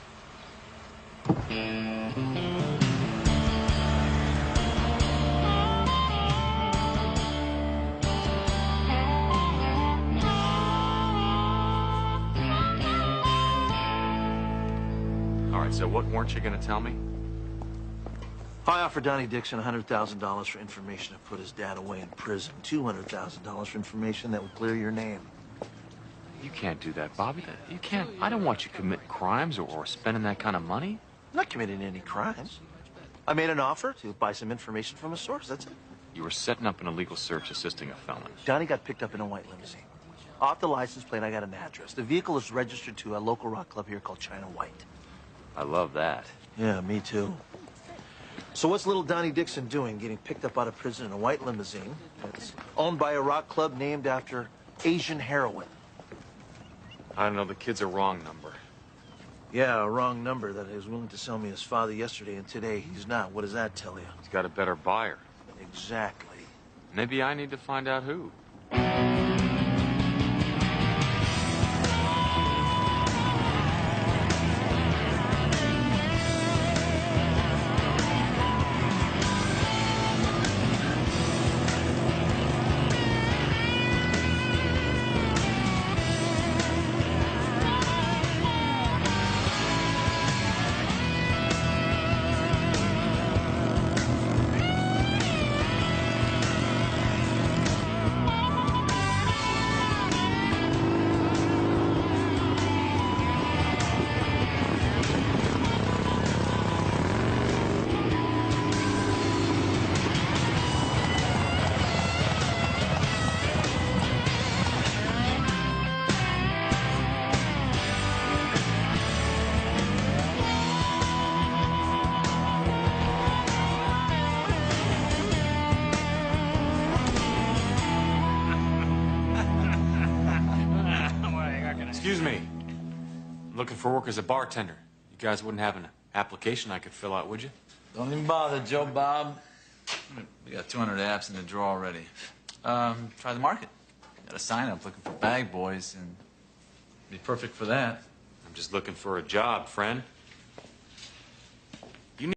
All right, so what weren't you going to tell me? I offered Donnie Dixon $100,000 for information to put his dad away in prison. $200,000 for information that would clear your name. You can't do that, Bobby. You can't. I don't want you committing crimes or spending that kind of money. I'm not committing any crimes. I made an offer to buy some information from a source, that's it. You were setting up an illegal search assisting a felon. Donnie got picked up in a white limousine. Off the license plate, I got an address. The vehicle is registered to a local rock club here called China White. I love that. Yeah, me too. So what's little Donnie Dixon doing, getting picked up out of prison in a white limousine that's owned by a rock club named after Asian heroin? I don't know, the kid's a wrong number. Yeah, a wrong number that he was willing to sell me his father yesterday, and today he's not. What does that tell you? He's got a better buyer. Exactly. Maybe I need to find out who. Excuse me. I'm looking for work as a bartender. You guys wouldn't have an application I could fill out, would you? Don't even bother, Joe Bob. We got 200 apps in the drawer already. Try the market. Got a sign up looking for bag boys, and be perfect for that. I'm just looking for a job, friend.